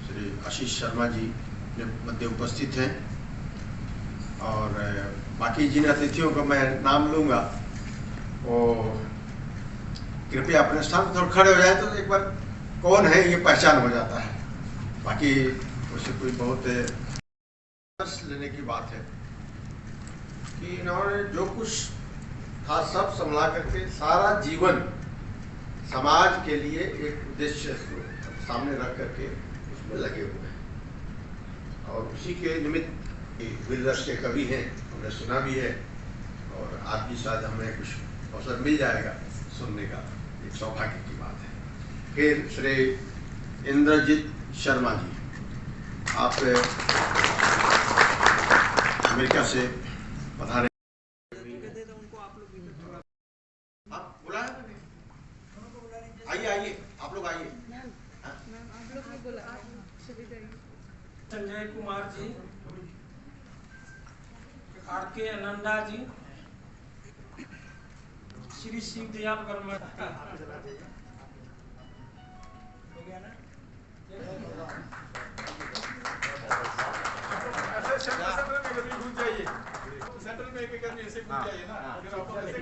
श्री आशीष शर्मा जी मध्य उपस्थित हैं और बाकी जिन अतिथियों का मैं नाम लूंगा वो कृपया अपने स्थान पर खड़े हो जाए तो एक बार कौन है ये पहचान हो जाता है। बाकी उसे कोई बहुत लेने की बात है कि इन्होंने जो कुछ था सब संभाला करके सारा जीवन समाज के लिए एक उद्देश्य सामने रख करके उसमें लगे हुए हैं और उसी के निमित्त विरस के कवि हैं, हमने सुना भी है और आज भी शायद हमें कुछ अवसर मिल जाएगा सुनने का, एक सौभाग्य की बात है। फिर श्री इंद्रजीत शर्मा जी, आप अमेरिका से पधारे। आइए आइए आप लोग आइए। संजय कुमार जी, आर.के. नंदा जी, श्री शिव दयाल वर्मा सेंट्रल में एक करके ऐसे घूम जाइए ना, अगर आप ऐसे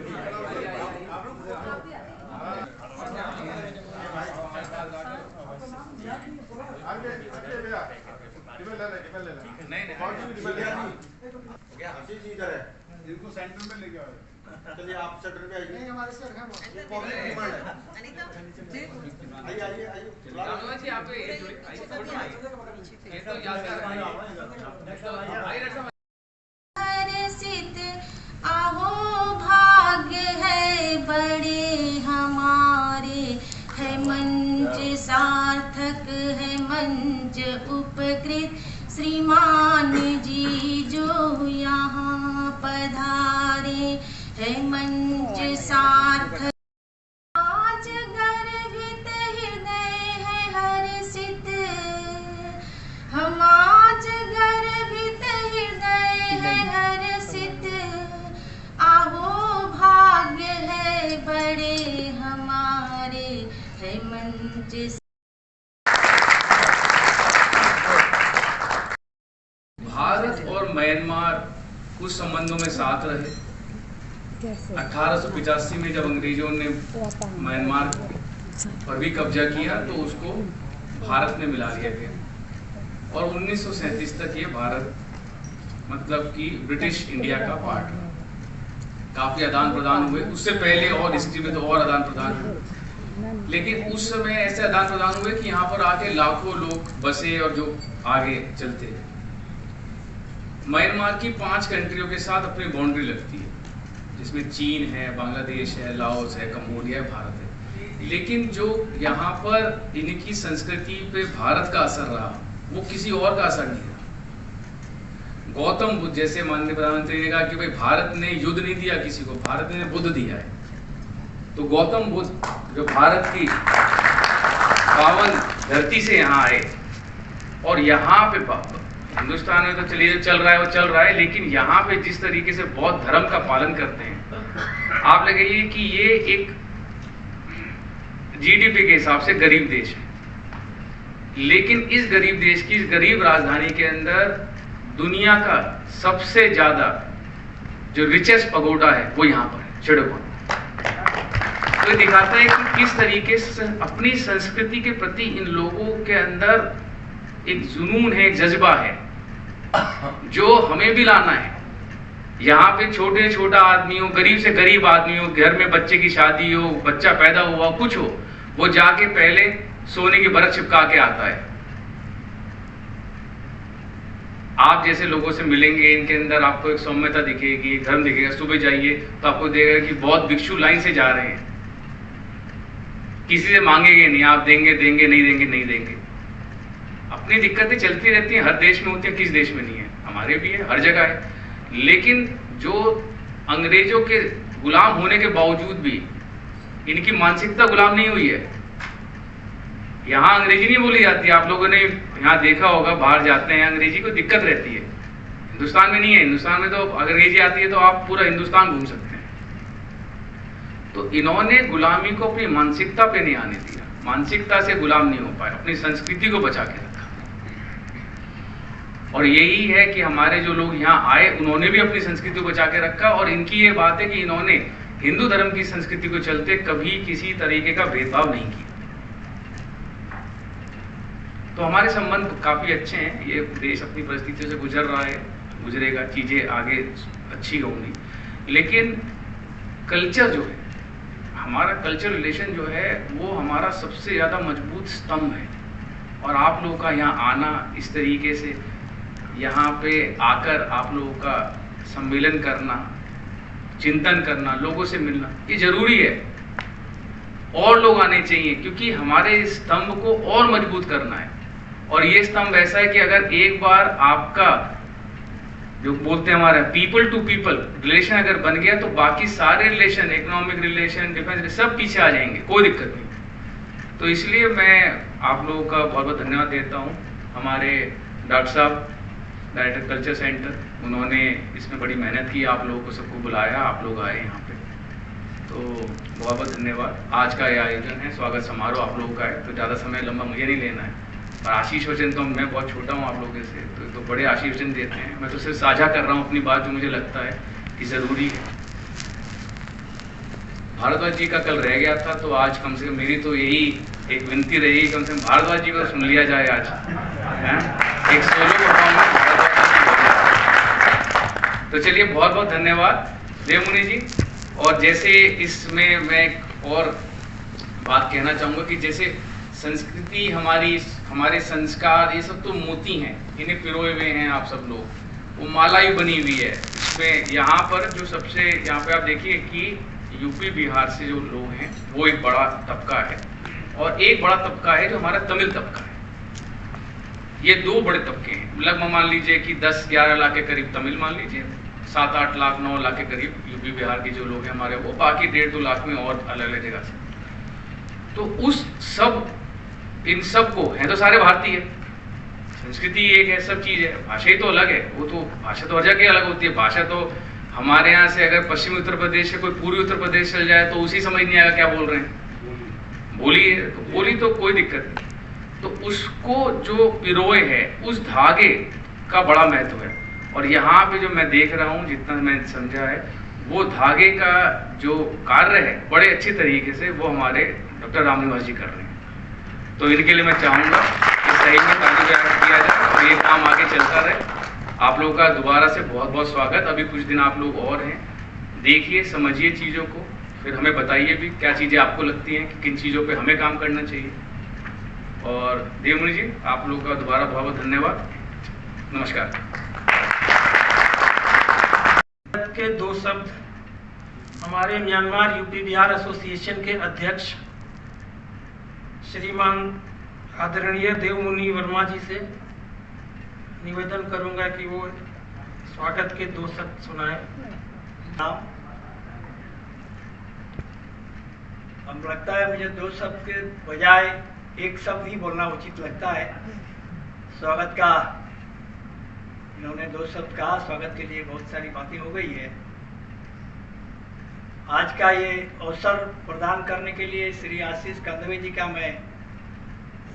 इनको सेंटर में लेके आओ। चलिए आप सेंटर पे आइए। हमारे सर हैं पब्लिक डिमांड है। आइए आइए आइए जी, आप ये तो याद आहो भाग्य है बड़े हमारे, है मंच सार्थक है मंच उपकृत, श्रीमान जी जो यहाँ पधारे, है मंच सार्थक। आज गर्वित हृदय है हर्षित, हम आज गर्वित हृदय है हर्षित, आहो भाग्य है बड़े हमारे, है मंच। भारत और म्यांमार कुछ संबंधों में साथ रहे। 1885 में जब अंग्रेजों ने म्यांमार पर भी कब्जा किया तो उसको भारत में मिला लिया गया और 1937 तक ये भारत मतलब कि ब्रिटिश इंडिया का पार्ट रहा। काफी आदान प्रदान हुए, उससे पहले और हिस्ट्री में तो और आदान प्रदान हुए, लेकिन उस समय ऐसे आदान प्रदान हुए कि यहाँ पर आके लाखों लोग बसे और जो आगे चलते हैं। म्यांमार की 5 कंट्रियों के साथ अपनी बाउंड्री लगती है, जिसमें चीन है, बांग्लादेश है, लाओस है, कंबोडिया है, भारत है। लेकिन जो यहाँ पर इनकी संस्कृति पे भारत का असर रहा वो किसी और का असर नहीं रहा। गौतम बुद्ध जैसे माननीय प्रधानमंत्री ने कहा कि भाई भारत ने युद्ध नहीं दिया किसी को, भारत ने बुद्ध दिया है। तो गौतम बुद्ध जो भारत की पावन धरती से यहाँ आए और यहाँ पे हिंदुस्तान में तो चलिए चल रहा है वो चल रहा है, लेकिन यहाँ पे जिस तरीके से बौद्ध धर्म का पालन करते हैं, आप लगाइए कि ये एक जीडीपी के हिसाब से गरीब देश है, लेकिन इस गरीब देश की इस गरीब राजधानी के अंदर दुनिया का सबसे ज्यादा जो रिचेस्ट पगोडा है वो यहाँ पर है, चिड़ोपन। तो ये दिखाता है कि किस तरीके से अपनी संस्कृति के प्रति इन लोगों के अंदर एक जुनून है, एक जज्बा है जो हमें भी लाना है। यहाँ पे छोटे छोटा आदमी हो, गरीब से गरीब आदमी हो, घर में बच्चे की शादी हो, बच्चा पैदा हुआ कुछ हो, वो जाके पहले सोने की बरत चिपका के आता है। आप जैसे लोगों से मिलेंगे, इनके अंदर आपको एक सौम्यता दिखेगी, धर्म दिखेगा। सुबह जाइए तो आपको देखेगा कि बहुत भिक्षु लाइन से जा रहे हैं, किसी से मांगेंगे नहीं, आप देंगे देंगे, नहीं देंगे नहीं देंगे। अपनी दिक्कतें चलती रहती हैं, हर देश में होती है, किस देश में नहीं है, हमारे भी है, हर जगह है। लेकिन जो अंग्रेजों के गुलाम होने के बावजूद भी इनकी मानसिकता गुलाम नहीं हुई है। यहाँ अंग्रेजी नहीं बोली जाती। आप लोगों ने यहाँ देखा होगा, बाहर जाते हैं अंग्रेजी को दिक्कत रहती है, हिंदुस्तान में नहीं है। हिंदुस्तान में तो अंग्रेजी आती है तो आप पूरा हिंदुस्तान घूम सकते हैं। तो इन्होंने गुलामी को अपनी मानसिकता पे नहीं आने दिया, मानसिकता से गुलाम नहीं हो पाए, अपनी संस्कृति को बचा के रखा। और यही है कि हमारे जो लोग यहाँ आए उन्होंने भी अपनी संस्कृति को बचा के रखा। और इनकी ये बात है कि इन्होंने हिंदू धर्म की संस्कृति को चलते कभी किसी तरीके का भेदभाव नहीं किया। तो हमारे संबंध काफी अच्छे हैं। ये देश अपनी परिस्थितियों से गुजर रहा है, गुजरेगा, चीजें आगे अच्छी होंगी। लेकिन कल्चर जो है, हमारा कल्चर रिलेशन जो है वो हमारा सबसे ज्यादा मजबूत स्तंभ है। और आप लोगों का यहाँ आना, इस तरीके से यहाँ पे आकर आप लोगों का सम्मेलन करना, चिंतन करना, लोगों से मिलना, ये जरूरी है। और लोग आने चाहिए क्योंकि हमारे स्तंभ को और मजबूत करना है। और ये स्तंभ ऐसा है कि अगर एक बार आपका जो बोलते हैं हमारा पीपल टू पीपल रिलेशन अगर बन गया तो बाकी सारे रिलेशन, इकोनॉमिक रिलेशन, डिफेंस, सब पीछे आ जाएंगे, कोई दिक्कत नहीं। तो इसलिए मैं आप लोगों का बहुत बहुत धन्यवाद देता हूँ। हमारे डॉक्टर साहब, डायरेक्टर कल्चर सेंटर, उन्होंने इसमें बड़ी मेहनत की, आप लोगों को सबको बुलाया, आप लोग आए यहाँ पे, तो बहुत बहुत धन्यवाद। आज का ये आयोजन है, स्वागत समारोह आप लोगों का है, तो ज़्यादा समय लंबा मुझे नहीं लेना है। और आशीष वचन तो मैं बहुत छोटा हूँ आप लोगों से, तो बड़े आशीष वचन देते हैं। मैं तो सिर्फ साझा कर रहा हूँ अपनी बात, जो मुझे लगता है कि ज़रूरी है। भारद्वाज जी का कल रह गया था, तो आज कम से कम मेरी तो यही एक विनती रही, कम से कम भारद्वाज जी को सुन लिया जाए आज, है? एक सोलो परफॉर्मेंस। तो चलिए, बहुत बहुत धन्यवाद देवमुनि जी। और जैसे इसमें मैं एक और बात कहना चाहूँगा कि जैसे संस्कृति हमारी, हमारे संस्कार, ये सब तो मोती हैं, इन्हें पिरोए हुए हैं आप सब लोग, वो माला ही बनी हुई है इसमें। यहाँ पर जो सबसे, यहाँ पे आप देखिए कि यूपी बिहार से जो लोग हैं वो एक बड़ा तबका है, और एक बड़ा तबका है जो हमारा तमिल तबका है। ये दो बड़े तबके हैं। लगभग मान लीजिए कि 10-11 लाख के करीब तमिल, मान लीजिए 7-8 लाख 9 लाख के करीब यूपी बिहार के जो लोग हैं हमारे, वो बाकी 1.5-2 लाख में और अलग अलग जगह से। तो उस सब, इन सब को है तो सारे भारतीय, संस्कृति एक है, सब चीज़ है, भाषा ही तो अलग है। वो तो भाषा तो हर जगह अलग होती है। भाषा तो हमारे यहाँ से अगर पश्चिमी उत्तर प्रदेश से कोई पूर्वी उत्तर प्रदेश चल जाए तो उसी समझ नहीं आएगा क्या बोल रहे हैं। बोली है तो बोली, तो कोई दिक्कत नहीं। तो उसको जो पिरोए है, उस धागे का बड़ा महत्व है। और यहाँ पे जो मैं देख रहा हूँ, जितना मैं समझा है, वो धागे का जो कार्य है बड़े अच्छे तरीके से वो हमारे डॉक्टर रामनिवास जी कर रहे हैं। तो इनके लिए मैं चाहूँगा कि सही में ताली किया जाए और ये काम आगे चलता रहे। आप लोगों का दोबारा से बहुत बहुत स्वागत। अभी कुछ दिन आप लोग और हैं, देखिए, समझिए चीज़ों को, फिर हमें बताइए भी क्या चीज़ें आपको लगती हैं कि किन चीज़ों पे हमें काम करना चाहिए। और देवमुनि जी, आप लोगों का दोबारा बहुत बहुत धन्यवाद। नमस्कार। के दो शब्द हमारे म्यांमार यूपी बिहार एसोसिएशन के अध्यक्ष श्रीमान आदरणीय देवमुनि वर्मा जी से निवेदन करूंगा कि वो स्वागत के दो शब्द सुनाएं। हम लगता है मुझे दो शब्द के बजाय एक शब्द ही बोलना उचित लगता है। स्वागत का इन्होंने दो शब्द कहा, स्वागत के लिए बहुत सारी बातें हो गई है। आज का ये अवसर प्रदान करने के लिए श्री आशीष कांदवे जी का मैं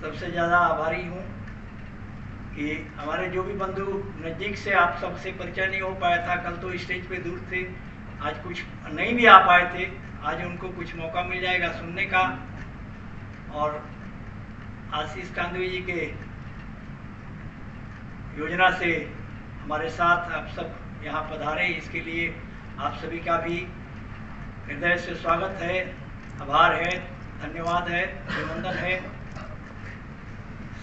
सबसे ज़्यादा आभारी हूँ कि हमारे जो भी बंधु नज़दीक से आप सबसे परिचय नहीं हो पाया था, कल तो स्टेज पे दूर थे, आज कुछ नहीं भी आ पाए थे, आज उनको कुछ मौका मिल जाएगा सुनने का। और आशीष कांदवे जी के योजना से हमारे साथ आप सब यहाँ पधारे, इसके लिए आप सभी का भी हृदय से स्वागत है, आभार है, धन्यवाद है, अभिनंदन है।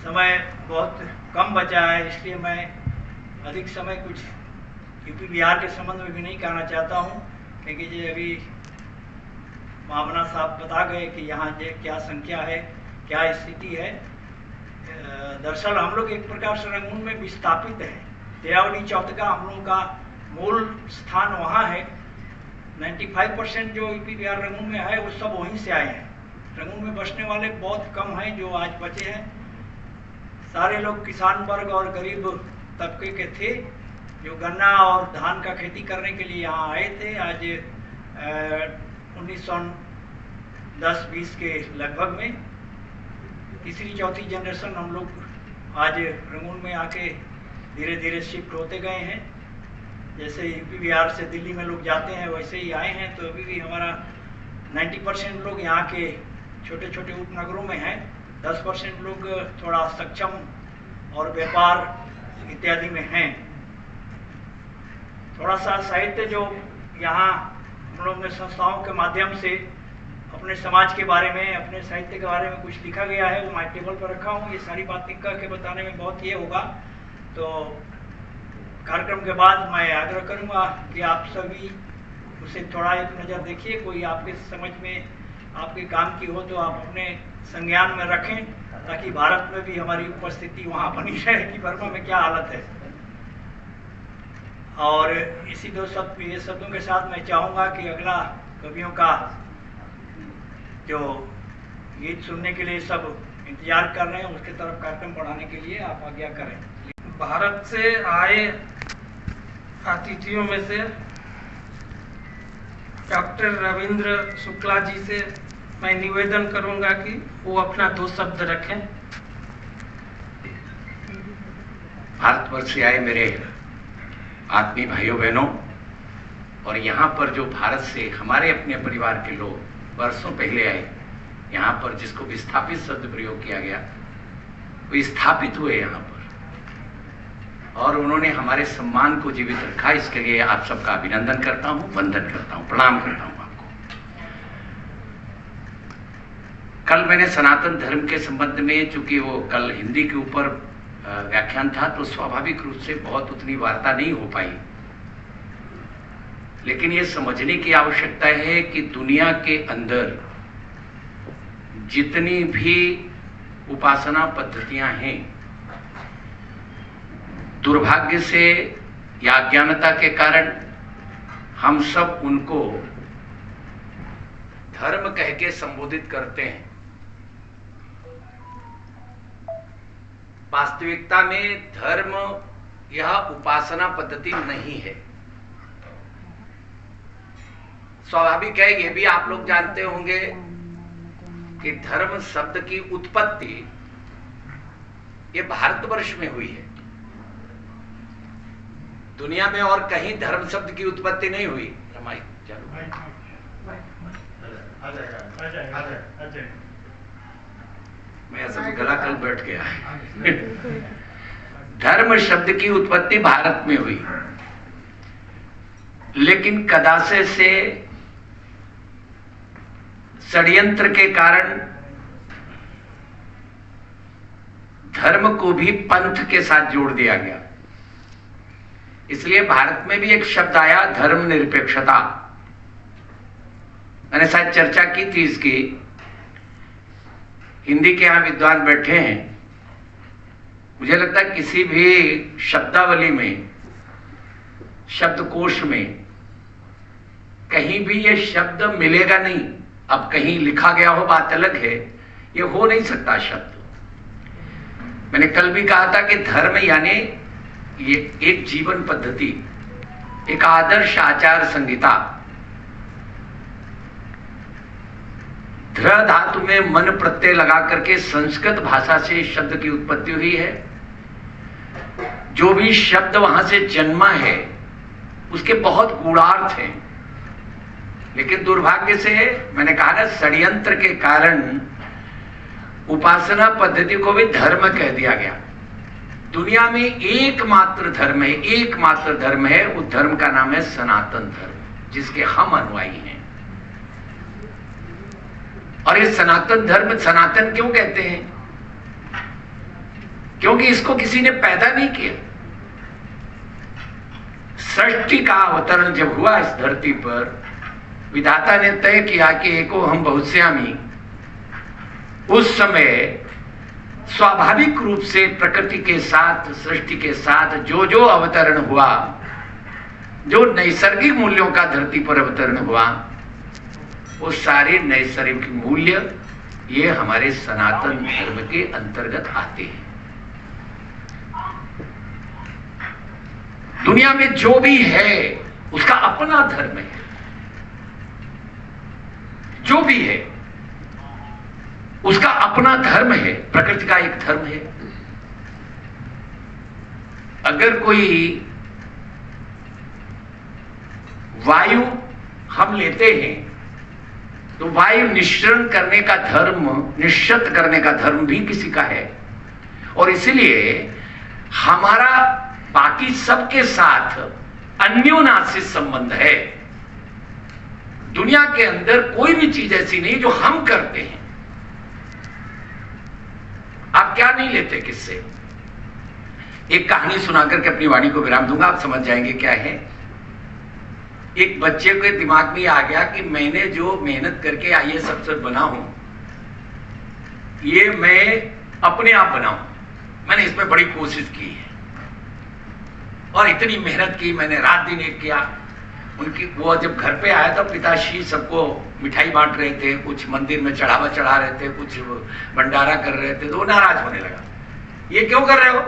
समय बहुत कम बचा है, इसलिए मैं अधिक समय कुछ यूपी बिहार के संबंध में भी नहीं कहना चाहता हूँ, क्योंकि ये अभी मामना साहब बता गए कि यहाँ क्या संख्या है, क्या स्थिति है। दरअसल हम लोग एक प्रकार से रंगून में विस्थापित हैं। देरावली चौथका हम लोगों का मूल स्थान वहाँ है। 95% जो यूपी बिहार रंगून में है वो सब वहीं से आए हैं। रंगून में बसने वाले बहुत कम हैं जो आज बचे हैं। सारे लोग किसान वर्ग और गरीब तबके के थे जो गन्ना और धान का खेती करने के लिए यहाँ आए थे। आज 1910-20 के लगभग में तीसरी चौथी जनरेशन हम लोग आज रंगून में आके धीरे धीरे शिफ्ट होते गए हैं। जैसे यूपी बिहार से दिल्ली में लोग जाते हैं वैसे ही आए हैं। तो अभी भी हमारा 90% लोग यहाँ के छोटे छोटे उपनगरों में हैं। 10% लोग थोड़ा सक्षम और व्यापार इत्यादि में हैं। थोड़ा सा साहित्य जो यहाँ हम लोग ने संस्थाओं के माध्यम से अपने समाज के बारे में, अपने साहित्य के बारे में कुछ लिखा गया है, वो मैं टेबल पर रखा हूँ। ये सारी बात लिख करके बताने में बहुत ये होगा। तो कार्यक्रम के बाद मैं आग्रह करूँगा कि आप सभी उसे थोड़ा एक नज़र देखिए। कोई आपके समझ में आपके काम की हो तो आप अपने संज्ञान में रखें, ताकि भारत में भी हमारी उपस्थिति वहाँ बनी रहे कि बर्मा में क्या हालत है। और इसी दो शब्दों के साथ मैं चाहूँगा कि अगला कवियों का जो गीत सुनने के लिए सब इंतजार कर रहे हैं, उसके तरफ कार्यक्रम बढ़ाने के लिए आप आज्ञा करें। भारत से आए अतिथियों में से डॉक्टर रविंद्र शुक्ला जी से मैं निवेदन करूंगा कि वो अपना 2 शब्द रखें। भारतवर्ष से आए मेरे आत्मीय भाइयों बहनों, और यहाँ पर जो भारत से हमारे अपने परिवार के लोग वर्षों पहले आए, यहाँ पर जिसको विस्थापित शब्द प्रयोग किया गया, वो स्थापित हुए यहाँ पर और उन्होंने हमारे सम्मान को जीवित रखा। इसके लिए आप सबका अभिनंदन करता हूँ, वंदन करता हूँ, प्रणाम करता हूँ आपको। कल मैंने सनातन धर्म के संबंध में, चूंकि वो कल हिंदी के ऊपर व्याख्यान था, तो स्वाभाविक रूप से बहुत उतनी वार्ता नहीं हो पाई। लेकिन ये समझने की आवश्यकता है कि दुनिया के अंदर जितनी भी उपासना पद्धतियां हैं, दुर्भाग्य से या अज्ञानता के कारण हम सब उनको धर्म कह के संबोधित करते हैं। वास्तविकता में धर्म यह उपासना पद्धति नहीं है। स्वाभाविक है, यह भी आप लोग जानते होंगे कि धर्म शब्द की उत्पत्ति ये भारतवर्ष में हुई है। दुनिया में और कहीं धर्म शब्द की उत्पत्ति नहीं हुई। रमाई चलो मैं ऐसा गला कल बैठ गया है। धर्म शब्द की उत्पत्ति भारत में हुई, लेकिन कदासे से षड्यंत्र के कारण धर्म को भी पंथ के साथ जोड़ दिया गया। इसलिए भारत में भी एक शब्द आया, धर्म निरपेक्षता। मैंने शायद चर्चा की थी इसकी। हिंदी के यहां विद्वान बैठे हैं, मुझे लगता है किसी भी शब्दावली में, शब्दकोश में कहीं भी ये शब्द मिलेगा नहीं। अब कहीं लिखा गया हो बात अलग है, ये हो नहीं सकता शब्द। मैंने कल भी कहा था कि धर्म यानी ये एक जीवन पद्धति, एक आदर्श आचार संहिता। ध्र धातु में मन प्रत्यय लगा करके संस्कृत भाषा से शब्द की उत्पत्ति हुई है। जो भी शब्द वहां से जन्मा है उसके बहुत गूढ़ार्थ हैं, लेकिन दुर्भाग्य से मैंने कहा ना, षड्यंत्र के कारण उपासना पद्धति को भी धर्म कह दिया गया। दुनिया में एकमात्र धर्म है, एकमात्र धर्म है, उस धर्म का नाम है सनातन धर्म, जिसके हम अनुयायी हैं। और ये सनातन धर्म सनातन क्यों कहते हैं? क्योंकि इसको किसी ने पैदा नहीं किया। सृष्टि का अवतरण जब हुआ इस धरती पर, विधाता ने तय किया कि एको हम बहुश्यामी। उस समय स्वाभाविक रूप से प्रकृति के साथ, सृष्टि के साथ जो जो अवतरण हुआ, जो नैसर्गिक मूल्यों का धरती पर अवतरण हुआ, वो सारे नैसर्गिक मूल्य ये हमारे सनातन धर्म के अंतर्गत आते हैं। दुनिया में जो भी है उसका अपना धर्म है, जो भी है उसका अपना धर्म है, प्रकृति का एक धर्म है। अगर कोई वायु हम लेते हैं तो वायु निश्चरण करने का धर्म, निश्चित करने का धर्म भी किसी का है। और इसलिए हमारा बाकी सबके साथ अन्योन्याश्रित संबंध है। दुनिया के अंदर कोई भी चीज ऐसी नहीं जो हम करते हैं। आप क्या नहीं लेते किससे? एक कहानी सुनाकर के अपनी वाणी को विराम दूंगा, आप समझ जाएंगे क्या है। एक बच्चे के दिमाग में आ गया कि मैंने जो मेहनत करके आईएएस अफसर बना हूं, ये मैं अपने आप बनाऊं। मैंने इसमें बड़ी कोशिश की है और इतनी मेहनत की, मैंने रात दिन एक किया। उनकी वो जब घर पे आया तो पिताश्री सबको मिठाई बांट रहे थे, कुछ मंदिर में चढ़ावा चढ़ा रहे थे, कुछ भंडारा कर रहे थे, तो वो नाराज होने लगा। ये क्यों कर रहे हो?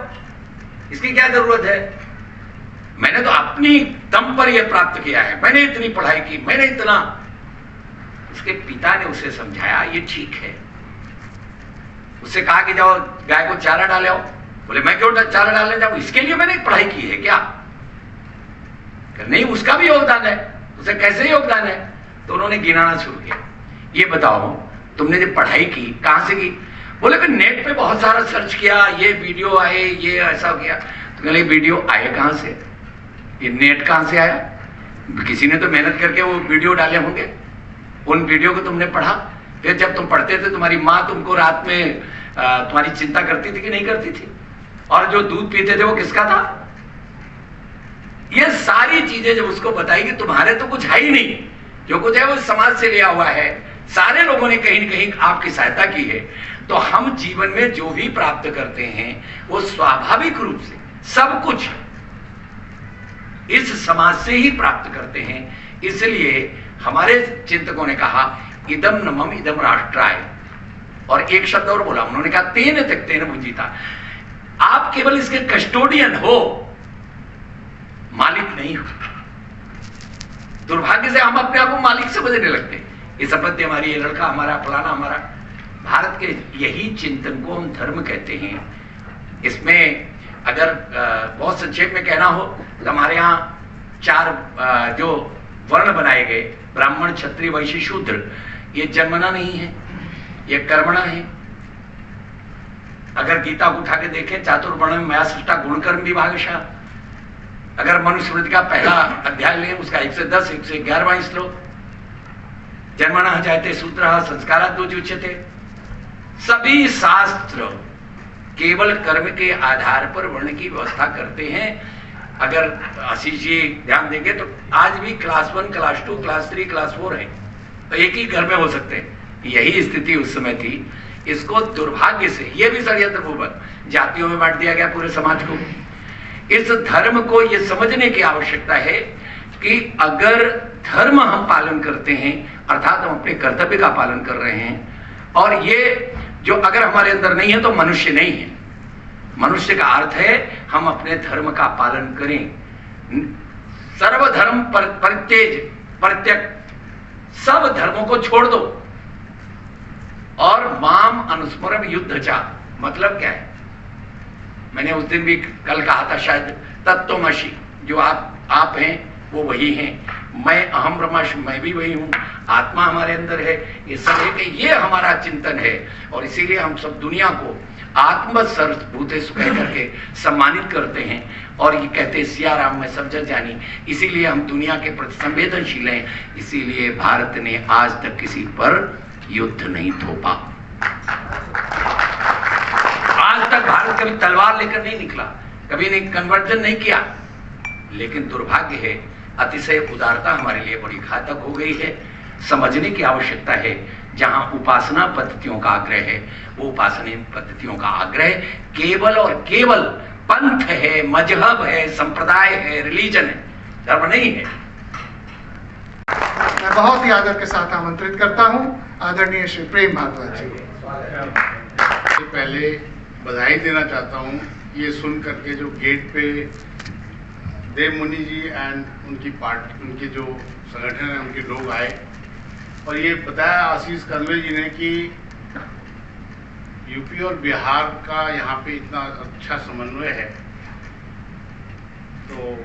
इसकी क्या जरूरत है? मैंने तो अपनी दम पर यह प्राप्त किया है, मैंने इतनी पढ़ाई की, मैंने इतना। उसके पिता ने उसे समझाया ये ठीक है। उससे कहा कि जाओ गाय को चारा डाले आओ। बोले मैं क्यों चारा डालने जाऊं? इसके लिए मैंने पढ़ाई की है क्या? नहीं, उसका भी योगदान है। उसे कैसे योगदान है? तो उन्होंने गिनाना शुरू किया। ये बताओ तुमने जब पढ़ाई की कहां से की? बोले कि नेट पे बहुत सारा सर्च किया, ये वीडियो आए, ये ऐसा हो गया। तो कहले वीडियो आए कहां से? ये नेट कहां से आया? किसी ने तो मेहनत करके वो वीडियो डाले होंगे। उन वीडियो को तुमने पढ़ा, फिर जब तुम पढ़ते थे तुम्हारी माँ तुमको रात में तुम्हारी चिंता करती थी कि नहीं करती थी? और जो दूध पीते थे वो किसका था? ये सारी चीजें जब उसको बताई कि तुम्हारे तो कुछ है ही नहीं, जो कुछ है वो समाज से लिया हुआ है, सारे लोगों ने कहीं न कहीं आपकी सहायता की है, तो हम जीवन में जो भी प्राप्त करते हैं वो स्वाभाविक रूप से सब कुछ इस समाज से ही प्राप्त करते हैं। इसलिए हमारे चिंतकों ने कहा इदम नमम इदम राष्ट्राय, और एक शब्द और बोला, उन्होंने कहा तेन त्यक्तेन भुंजीता। आप केवल इसके कस्टोडियन हो, मालिक नहीं हो। दुर्भाग्य से हम अपने आप को मालिक समझने लगते हैं। ये संपत्ति हमारी, ये लड़का हमारा, फलाना हमारा। भारत के यही चिंतन को हम धर्म कहते हैं। इसमें अगर बहुत संक्षेप में कहना हो तो हमारे यहाँ 4 जो वर्ण बनाए गए, ब्राह्मण, क्षत्रिय, वैश्य, शूद्र, ये जन्मना नहीं है, ये कर्मणा है। अगर गीता को उठा के देखें, चातुर्वर्ण में मया सृष्टा गुण कर्म विभागशः। अगर मनुस्मृति का पहला अध्याय लें, उसका 1 से 10, 1 से 11वां श्लोक, जन्मना जायते शूद्रः संस्कारात् उच्यते। सभी शास्त्र केवल कर्म के आधार पर वर्ण की व्यवस्था करते हैं। अगर आशीष जी ध्यान देंगे तो आज भी क्लास 1, क्लास 2, क्लास 3, क्लास 4 है, तो एक ही घर में हो सकते हैं। यही स्थिति उस समय थी। इसको दुर्भाग्य से, यह भी षड्यंत्रपूर्वक जातियों में बांट दिया गया पूरे समाज को। इस धर्म को यह समझने की आवश्यकता है कि अगर धर्म हम पालन करते हैं, अर्थात हम अपने कर्तव्य का पालन कर रहे हैं, और ये जो अगर हमारे अंदर नहीं है तो मनुष्य नहीं है। मनुष्य का अर्थ है हम अपने धर्म का पालन करें। सर्वधर्म परित्यज परित्यक, सब धर्मों को छोड़ दो, और माम अनुस्मरम युद्धचा। मतलब क्या है? मैंने उस दिन भी कल कहा था शायद, तत्त्वमसि, जो आप हैं वो वही हैं, मैं अहम ब्रह्मास्मि, मैं भी वही हूं, आत्मा हमारे अंदर है। ये सब है कि ये हमारा चिंतन है, और इसीलिए हम सब दुनिया को आत्मसर्वभूतेषु कह करके सम्मानित करते हैं, और ये कहते हैं सिया राम में सब जग जानी। इसीलिए हम दुनिया के प्रति संवेदनशील हैं। इसीलिए भारत ने आज तक किसी पर युद्ध नहीं थोपा। आज तक भारत कभी तलवार लेकर नहीं निकला, कभी नहीं कन्वर्जन नहीं किया। लेकिन दुर्भाग्य है, अतिशय उदारता हमारे लिए बड़ी घातक हो गई है। समझने की आवश्यकता है, जहां उपासना पद्धतियों का आग्रह है, वो उपासना पद्धतियों का आग्रह केवल और केवल पंथ है, मजहब है, संप्रदाय है, रिलीजन है, धर्म नहीं है। मैं बहुत ही आदर के साथ आमंत्रित करता हूं आदरणीय श्री प्रेम भारद्वाज जी। सबसे पहले बधाई देना चाहता हूँ ये सुन करके जो गेट पे देव मुनि जी एंड उनकी पार्टी, उनके जो संगठन है, उनके लोग आए और ये बताया आशीष कंदवे जी ने कि यूपी और बिहार का यहाँ पे इतना अच्छा समन्वय है। तो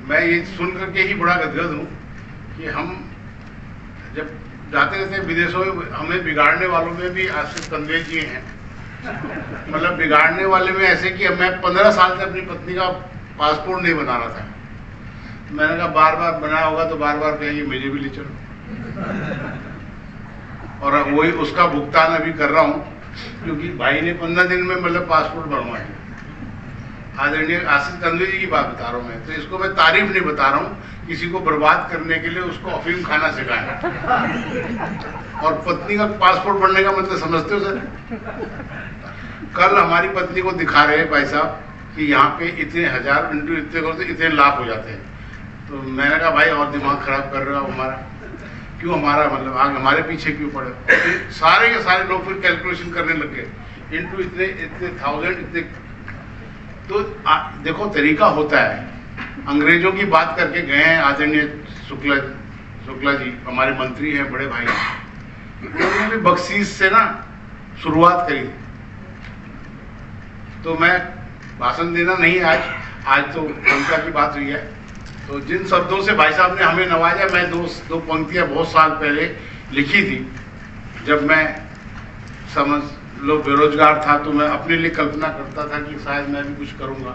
मैं ये सुन करके ही बड़ा गदगद हूँ कि हम जब जाते रहते हैं विदेशों में, हमें बिगाड़ने वालों में भी आशीष कंदवे जी हैं। मतलब बिगाड़ने वाले में ऐसे कि मैं 15 साल से अपनी पत्नी का पासपोर्ट नहीं बना रहा था। मैंने कहा बार बार बनाया होगा तो बार बार कहेंगे मुझे भी ले चलो, और वही उसका भुगतान अभी कर रहा हूँ क्योंकि भाई ने 15 दिन में मतलब पासपोर्ट बनवाया। आदरणीय आशीष कंदवे जी की बात बता रहा हूँ मैं, तो इसको मैं तारीफ नहीं बता रहा हूँ, किसी को बर्बाद करने के लिए उसको अफीम खाना सिखाया। और पत्नी का पासपोर्ट बनने का मतलब समझते हो सर? कल हमारी पत्नी को दिखा रहे हैं भाई साहब कि यहाँ पे इतने हजार इंटू इतने करो तो इतने लाख हो जाते हैं। तो मैंने कहा भाई और दिमाग खराब कर रहे हो हमारा, क्यों हमारा मतलब आगे हमारे पीछे क्यों पड़े? सारे के सारे लोग फिर कैलकुलेशन करने लग गए इंटू इतने इतने थाउजेंड इतने। तो देखो तरीका होता है। अंग्रेजों की बात करके गए हैं आदरणीय शुक्ला जी, हमारे मंत्री हैं, बड़े भाई, उन्होंने भी बख्शीश से ना शुरुआत करी। तो मैं भाषण देना नहीं आज तो उनका की बात हुई है। तो जिन शब्दों से भाई साहब ने हमें नवाजा, मैं दो पंक्तियां बहुत साल पहले लिखी थी। जब मैं समझ लो बेरोजगार था तो मैं अपने लिए कल्पना करता था कि शायद मैं भी कुछ करूंगा।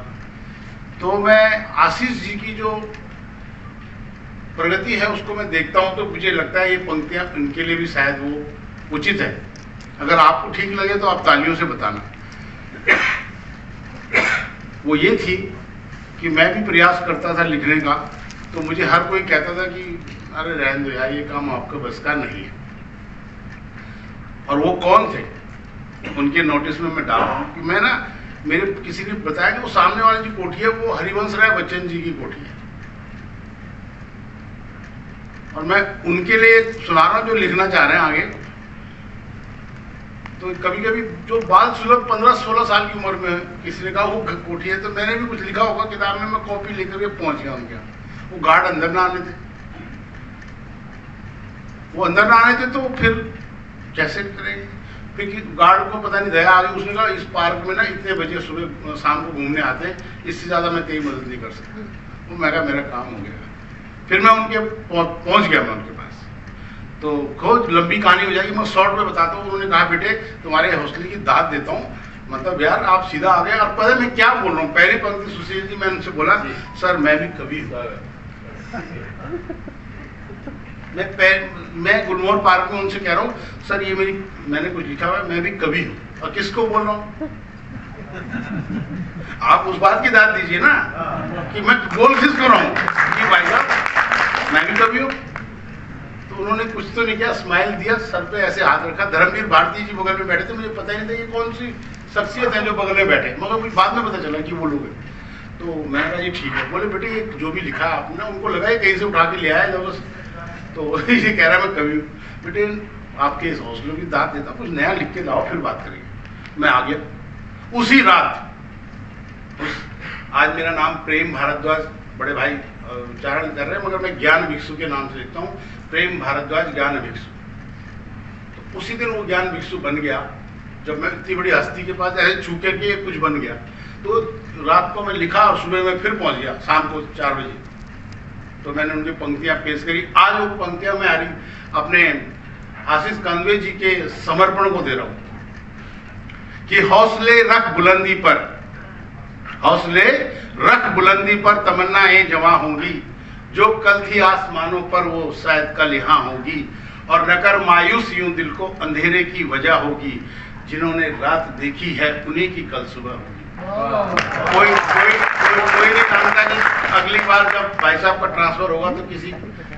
तो मैं आशीष जी की जो प्रगति है उसको मैं देखता हूं तो मुझे लगता है ये पंक्तियां उनके लिए भी शायद वो उचित है। अगर आपको ठीक लगे तो आप तालियों से बताना। वो ये थी कि मैं भी प्रयास करता था लिखने का, तो मुझे हर कोई कहता था कि अरे रहने दो यार, ये काम आपका बस का नहीं है। और वो कौन थे उनके नोटिस में मैं डाल रहा हूँ कि मैं ना, मेरे किसी ने बताया कि वो सामने वाली जो कोठी है वो हरिवंश राय बच्चन जी की कोठी है। और मैं उनके लिए सुना रहा हूँ जो लिखना चाह रहे हैं आगे। तो कभी कभी जो बाल सुलभ 15-16 साल की उम्र में किसी ने कहा वो कोठी है, तो मैंने भी कुछ लिखा होगा किताब में। मैं कॉपी लेकर के पहुंच गया उनके यहाँ। वो गार्ड अंदर ना आने थे, वो अंदर ना आने थे तो फिर कैसे करेंगे? फिर गार्ड को पता नहीं दया आ गई, उसने कहा इस पार्क में ना इतने बजे सुबह शाम को घूमने आते हैं, इससे ज्यादा मैं तेरी मदद नहीं कर सकता। वो मैं कहा मेरा काम हो गया। फिर मैं उनके पहुंच गया, मैं उनके पास। तो बहुत लंबी कहानी हो जाएगी, मैं शॉर्ट में बताता हूँ। उन्होंने कहा बेटे तुम्हारे हौसले की दाद देता हूँ, मतलब यार आप सीधा आ गए। और पता है मैं क्या बोल रहा हूँ? पहली पंक्ति सुशील जी, मैंने उनसे बोला सर मैं भी कवि हूँ। मैं गुलमोहर पार्क में उनसे कह रहा हूँ सर ये मैंने कुछ लिखा हुआ है, मैं भी कवि हूँ। और किसको बोल रहा हूँ? आप उस बात की दाद दीजिए ना कि मैं बोल किसको रहा हूँ कि भाई साहब मैं भी कवि हूँ। तो उन्होंने कुछ तो नहीं किया, स्माइल दिया, सर पे ऐसे हाथ रखा। धर्मवीर भारती जी बगल में बैठे थे, मुझे पता ही नहीं था ये कौन सी शख्सियत है जो बगल में बैठे, मगर मुझे बाद में पता चला कि वो लोग हैं। तो मैंने कहा ये ठीक है। बोले बेटे ये जो भी लिखा आपने, उनको लगा ये कहीं से उठा के ले आया जबरदस्त। तो ये कह रहा है मैं कवि हूँ। बेटे आपके इस हौसलों की दाद देता, कुछ नया लिख के लाओ फिर बात करेंगे। मैं आ गया उसी रात। आज मेरा नाम प्रेम भारद्वाज, बड़े भाई उच्चारण कर रहे हैं मगर मैं ज्ञान भिक्षु के नाम से लिखता हूँ, प्रेम भारद्वाज ज्ञान भिक्षु। तो उसी दिन वो ज्ञान भिक्षु बन गया जब मैं इतनी बड़ी हस्ती के पास ऐसे छूके के कुछ बन गया। तो रात को मैं लिखा और सुबह में फिर पहुंच गया शाम को 4 बजे। तो मैंने उनकी पंक्तियां पेश करी। आज वो पंक्तियां मैं अपने आशीष कंदवे जी के समर्पण को दे रहा हूं कि हौसले रख बुलंदी पर, हौसले रख बुलंदी पर तमन्नाएं जवां होंगी, जो कल थी आसमानों पर वो शायद कल यहाँ होगी, और न कर मायूस यूं दिल को अंधेरे की वजह होगी, जिन्होंने रात देखी है उन्हीं की कल सुबह होगी। कोई नहीं जानता कि अगली बार जब भाई साहब का ट्रांसफर होगा तो किसी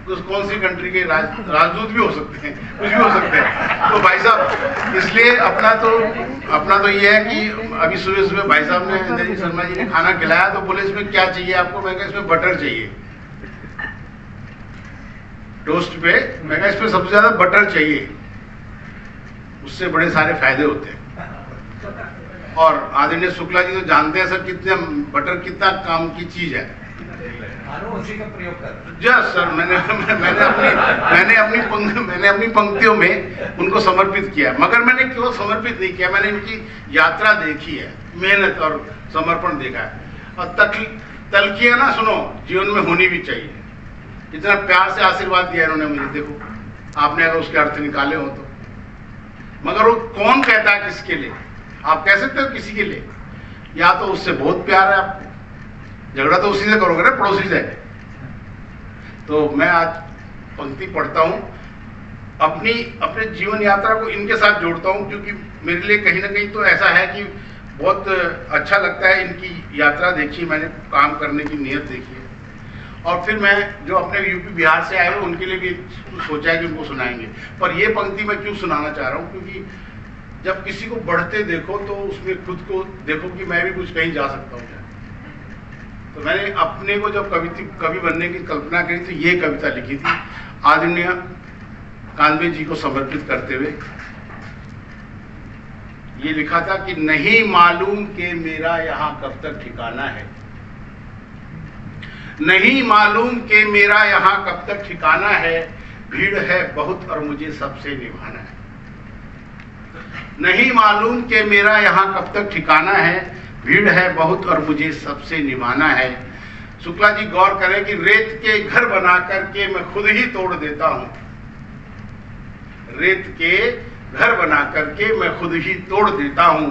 कौन सी कंट्री के राजदूत भी हो सकते हैं, कुछ भी हो सकते हैं। तो भाई साहब इसलिए अपना तो ये है कि अभी सुबह भाई साहब ने इंद्र जी शर्मा जी ने खाना खिलाया तो बोले इसमें क्या चाहिए आपको? मैं कहा इसमें बटर चाहिए टोस्ट पे। मैं कहा इसमें सबसे ज्यादा बटर चाहिए। उससे बड़े सारे फायदे होते हैं। और आदरणीय शुक्ला जी तो जानते हैं सर कितने बटर कितना काम की चीज है। उसी का प्रयोग कर जस सर मैंने अपनी पंक्तियों में उनको समर्पित किया, मगर मैंने क्यों समर्पित नहीं किया, मैंने इनकी यात्रा देखी है, मेहनत और समर्पण देखा है। और तलखियां ना सुनो जीवन में होनी भी चाहिए। इतना प्यार से आशीर्वाद दिया इन्होंने मुझे, देखो आपने अगर उसके अर्थ निकाले हो तो, मगर वो कौन कहता है किसके लिए? आप कह सकते हो किसी के लिए, या तो उससे बहुत प्यार है आपको, झगड़ा तो उसी से करोगे ना, पड़ोसी से। तो मैं आज पंक्ति पढ़ता हूं, अपने जीवन यात्रा को इनके साथ जोड़ता हूं, क्योंकि मेरे लिए कहीं ना कहीं तो ऐसा है कि बहुत अच्छा लगता है इनकी यात्रा देखी, मैंने काम करने की नीयत देखी है। और फिर मैं जो अपने यूपी बिहार से आए हैं उनके लिए भी सोचा है कि उनको सुनाएंगे। पर ये पंक्ति मैं क्यों सुनाना चाह रहा हूँ, क्योंकि जब किसी को बढ़ते देखो तो उसमें खुद को देखो कि मैं भी कुछ कहीं जा सकता हूँ क्या। तो मैंने अपने को जब कवि बनने की कल्पना करी तो ये कविता लिखी थी, आदरणीय कांबे जी को समर्पित करते हुए। ये लिखा था कि नहीं मालूम कि मेरा यहाँ कब तक ठिकाना है, नहीं मालूम कि मेरा यहाँ कब तक ठिकाना है, भीड़ है बहुत और मुझे सबसे निभाना है। नहीं मालूम कि मेरा यहाँ कब तक ठिकाना है, भीड़ है बहुत और मुझे सबसे निभाना है। शुक्ला जी गौर करें कि रेत के घर बना करके मैं खुद ही तोड़ देता हूं, रेत के घर बना करके मैं खुद ही तोड़ देता हूं,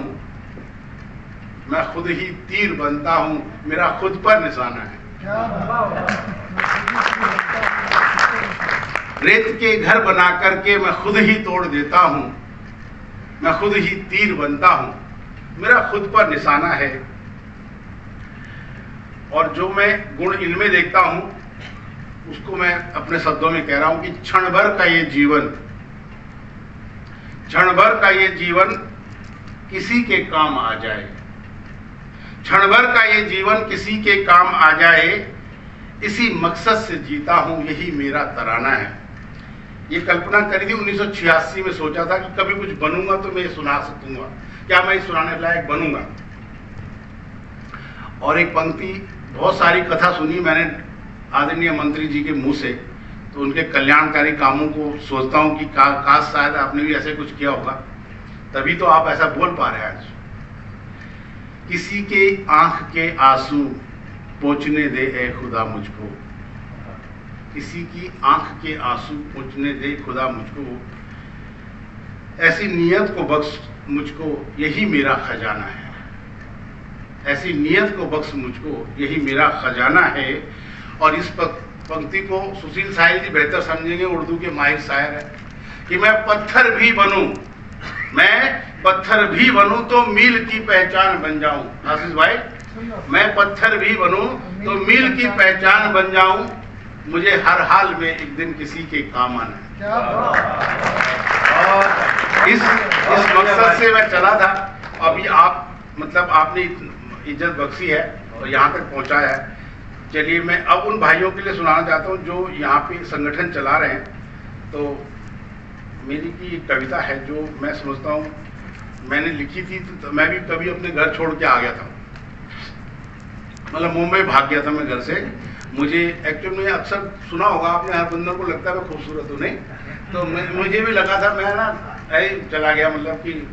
मैं खुद ही तीर बनता हूं, मेरा खुद पर निशाना है। रेत के घर बना करके मैं खुद ही तोड़ देता हूं, मैं खुद ही तीर बनता हूं, मेरा खुद पर निशाना है। और जो मैं गुण इनमें देखता हूं उसको मैं अपने शब्दों में कह रहा हूं कि क्षण भर का ये जीवन, क्षण भर का ये जीवन किसी के काम आ जाए, क्षण भर का ये जीवन किसी के काम आ जाए, इसी मकसद से जीता हूं, यही मेरा तराना है। ये कल्पना करी थी 1986 में, सोचा था कि कभी कुछ बनूंगा तो मैं ये सुना सकूंगा, क्या मैं सुनाने लायक बनूंगा। और एक पंक्ति, बहुत सारी कथा सुनी मैंने आदरणीय मंत्री जी के मुंह से, तो उनके कल्याणकारी कामों को सोचता हूं कि काश शायद आपने भी ऐसे कुछ किया होगा, तभी तो आप ऐसा बोल पा रहे हैं आज। किसी के आंख के आंसू पोंछने दे ए खुदा मुझको, किसी की आंख के आंसू पोंछने दे खुदा मुझको, ऐसी नीयत को बख्श मुझको, यही मेरा खजाना है, ऐसी नीयत को बख्श मुझको, यही मेरा खजाना है। और इस पंक्ति को सुशील साहिल जी बेहतर समझेंगे, उर्दू के माहिर शायर है, कि मैं पत्थर भी बनूं, मैं पत्थर भी बनूं तो मील की पहचान बन जाऊं। आशीष भाई, मैं पत्थर भी बनूं तो मील की पहचान बन जाऊं, मुझे हर हाल में एक दिन किसी के काम आना है। और इस मकसद से मैं चला था। अभी आप मतलब आपने इज्जत बख्शी है और यहाँ तक पहुँचाया है। चलिए मैं अब उन भाइयों के लिए सुनाना चाहता हूँ जो यहाँ पे संगठन चला रहे हैं। तो मेरी की एक कविता है जो मैं समझता हूँ मैंने लिखी थी, तो मैं भी कभी अपने घर छोड़ के आ गया था, मतलब मुंबई भाग गया था मैं घर से। मुझे एक्चुअली में अक्सर सुना होगा आपने, हर बंदर को लगता है मैं खूबसूरत हूँ, नहीं तो मुझे भी लगा था, मैं ना चला गया, मतलब कि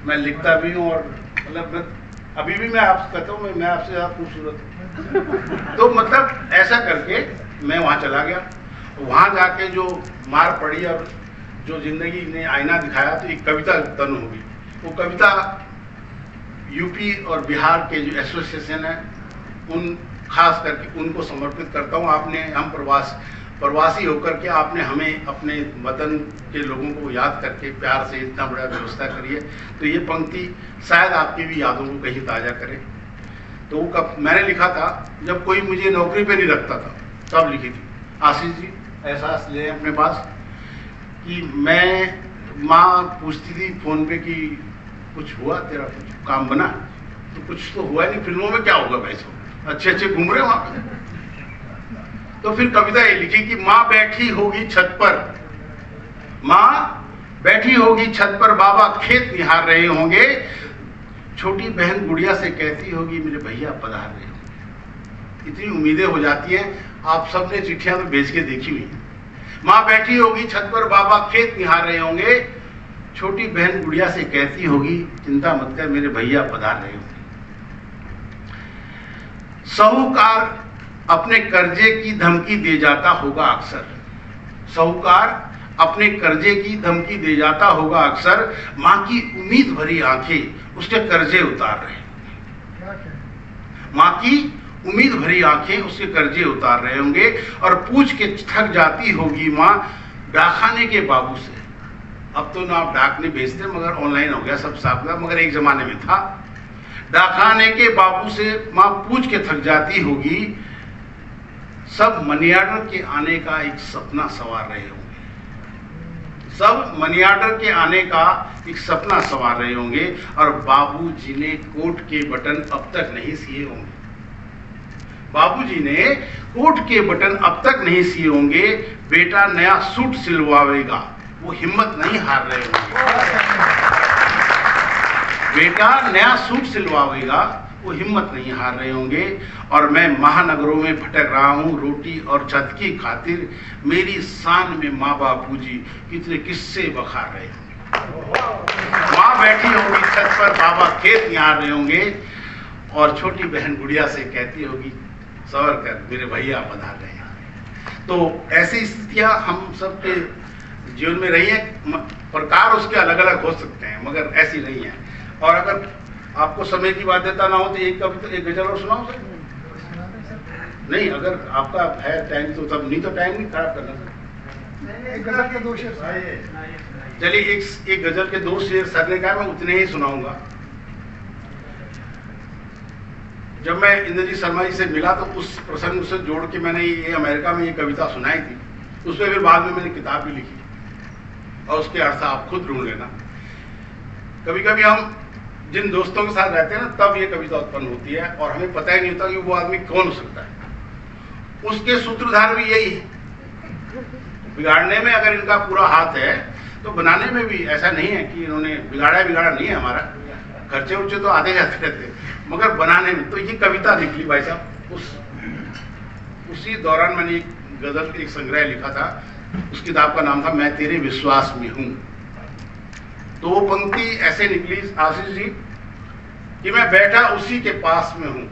मैं लिखता भी हूँ और मतलब अभी भी मैं आपसे कहता हूँ मैं आपसे ज़्यादा खूबसूरत हूँ। तो मतलब ऐसा करके मैं वहाँ चला गया। वहाँ जाके जो मार पड़ी और जो जिंदगी ने आईना दिखाया, तो एक कविता तनु होगी। वो कविता यूपी और बिहार के जो एसोसिएशन है उन खास करके उनको समर्पित करता हूँ। आपने हम प्रवासी होकर के आपने हमें अपने वतन के लोगों को याद करके प्यार से इतना बड़ा व्यवस्था करी है, तो ये पंक्ति शायद आपकी भी यादों को कहीं ताज़ा करे। तो वो कब मैंने लिखा था जब कोई मुझे नौकरी पे नहीं रखता था, तब लिखी थी। आशीष जी एहसास ले अपने पास कि मैं माँ पूछती थी फोन पे कि कुछ हुआ तेरा, कुछ काम बना, तो कुछ तो हुआ नहीं, फिल्मों में क्या होगा भाई साहब, अच्छे अच्छे घूम रहे वहां पे। तो फिर कविता ये लिखी कि माँ बैठी होगी छत पर, माँ बैठी होगी छत पर बाबा खेत निहार रहे होंगे, छोटी बहन गुड़िया से कहती होगी मेरे भैया पधार रहे होंगे। इतनी उम्मीदें हो जाती हैं। आप सबने चिट्ठियां तो भेज के देखी हुई हैं। माँ बैठी होगी छत पर बाबा खेत निहार रहे होंगे, छोटी बहन गुड़िया से कहती होगी चिंता मत कर मेरे भैया पधार रहे होंगे। साहूकार अपने कर्जे की धमकी दे जाता होगा अक्सर, साहूकार अपने कर्जे की धमकी दे जाता होगा अक्सर, माँ की उम्मीद भरी आंखें उसके कर्जे उतार रहे होंगे। माँ की उम्मीद भरी आंखें उसके कर्जे उतार रहे होंगे और पूछ के थक जाती होगी माँ डाकखाने के बाबू से। अब तो ना आप डाक नहीं भेजते, मगर ऑनलाइन हो गया सब साफ, मगर एक जमाने में था। डाकखाने के बाबू से माँ पूछ के थक जाती होगी, सब मनी ऑर्डर के आने का एक सपना सवार रहे होंगे, सब मनी ऑर्डर के आने का एक सपना सवार रहे होंगे और बाबूजी ने कोट के बटन अब तक नहीं सिए होंगे। बाबूजी ने कोट के बटन अब तक नहीं सिए होंगे, बेटा नया सूट सिलवाएगा वो हिम्मत नहीं हार रहे होंगे। बेटा नया सूट सिलवाएगा वो हिम्मत नहीं हार रहे होंगे। और मैं महानगरों में भटक रहा हूँ रोटी और छत की खातिर, मेरी शान में माँ बापूजी कितने किस्से बखार रहे होंगे। माँ बैठी होगी छत पर बाबा खेत निहार रहे होंगे और छोटी बहन गुड़िया से कहती होगी सवर कर मेरे भैया पधार रहे हैं। तो ऐसी स्थितियां हम सब के जीवन में रही है। प्रकार उसके अलग अलग हो सकते हैं मगर ऐसी नहीं है। और अगर आपको समय की बाध्यता ना हो तो एक कविता एक गजल और सुनाओ सर। नहीं अगर आपका है टाइम तो तब, नहीं तो टाइम नहीं खराब करना सर। एक गजल के 2 शेर। चलिए एक गजल के 2 शेर सर ने कहा, मैं उतने ही सुनाऊंगा। जब मैं इंद्रजीत शर्मा जी से मिला तो उस प्रसंग से जोड़ के मैंने ये अमेरिका में ये कविता सुनाई थी। उसमें फिर बाद में मैंने किताब भी लिखी और उसके अर्थ आप खुद ढूंढ लेना। कभी कभी हम जिन दोस्तों के साथ रहते हैं ना तब ये कविता उत्पन्न होती है और हमें पता ही नहीं होता कि वो आदमी कौन हो सकता है। उसके सूत्रधार भी यही है। बिगाड़ने में अगर इनका पूरा हाथ है तो बनाने में भी ऐसा नहीं है कि इन्होंने बिगाड़ा नहीं है। हमारा खर्चे उर्चे तो आते जाते रहते मगर बनाने में तो ये कविता निकली भाई साहब। उसी दौरान मैंने एक गजल एक संग्रह लिखा था, उस किताब का नाम था मैं तेरे विश्वास में हूं। तो वो पंक्ति ऐसे निकली आशीष जी कि मैं बैठा उसी के पास में हूं,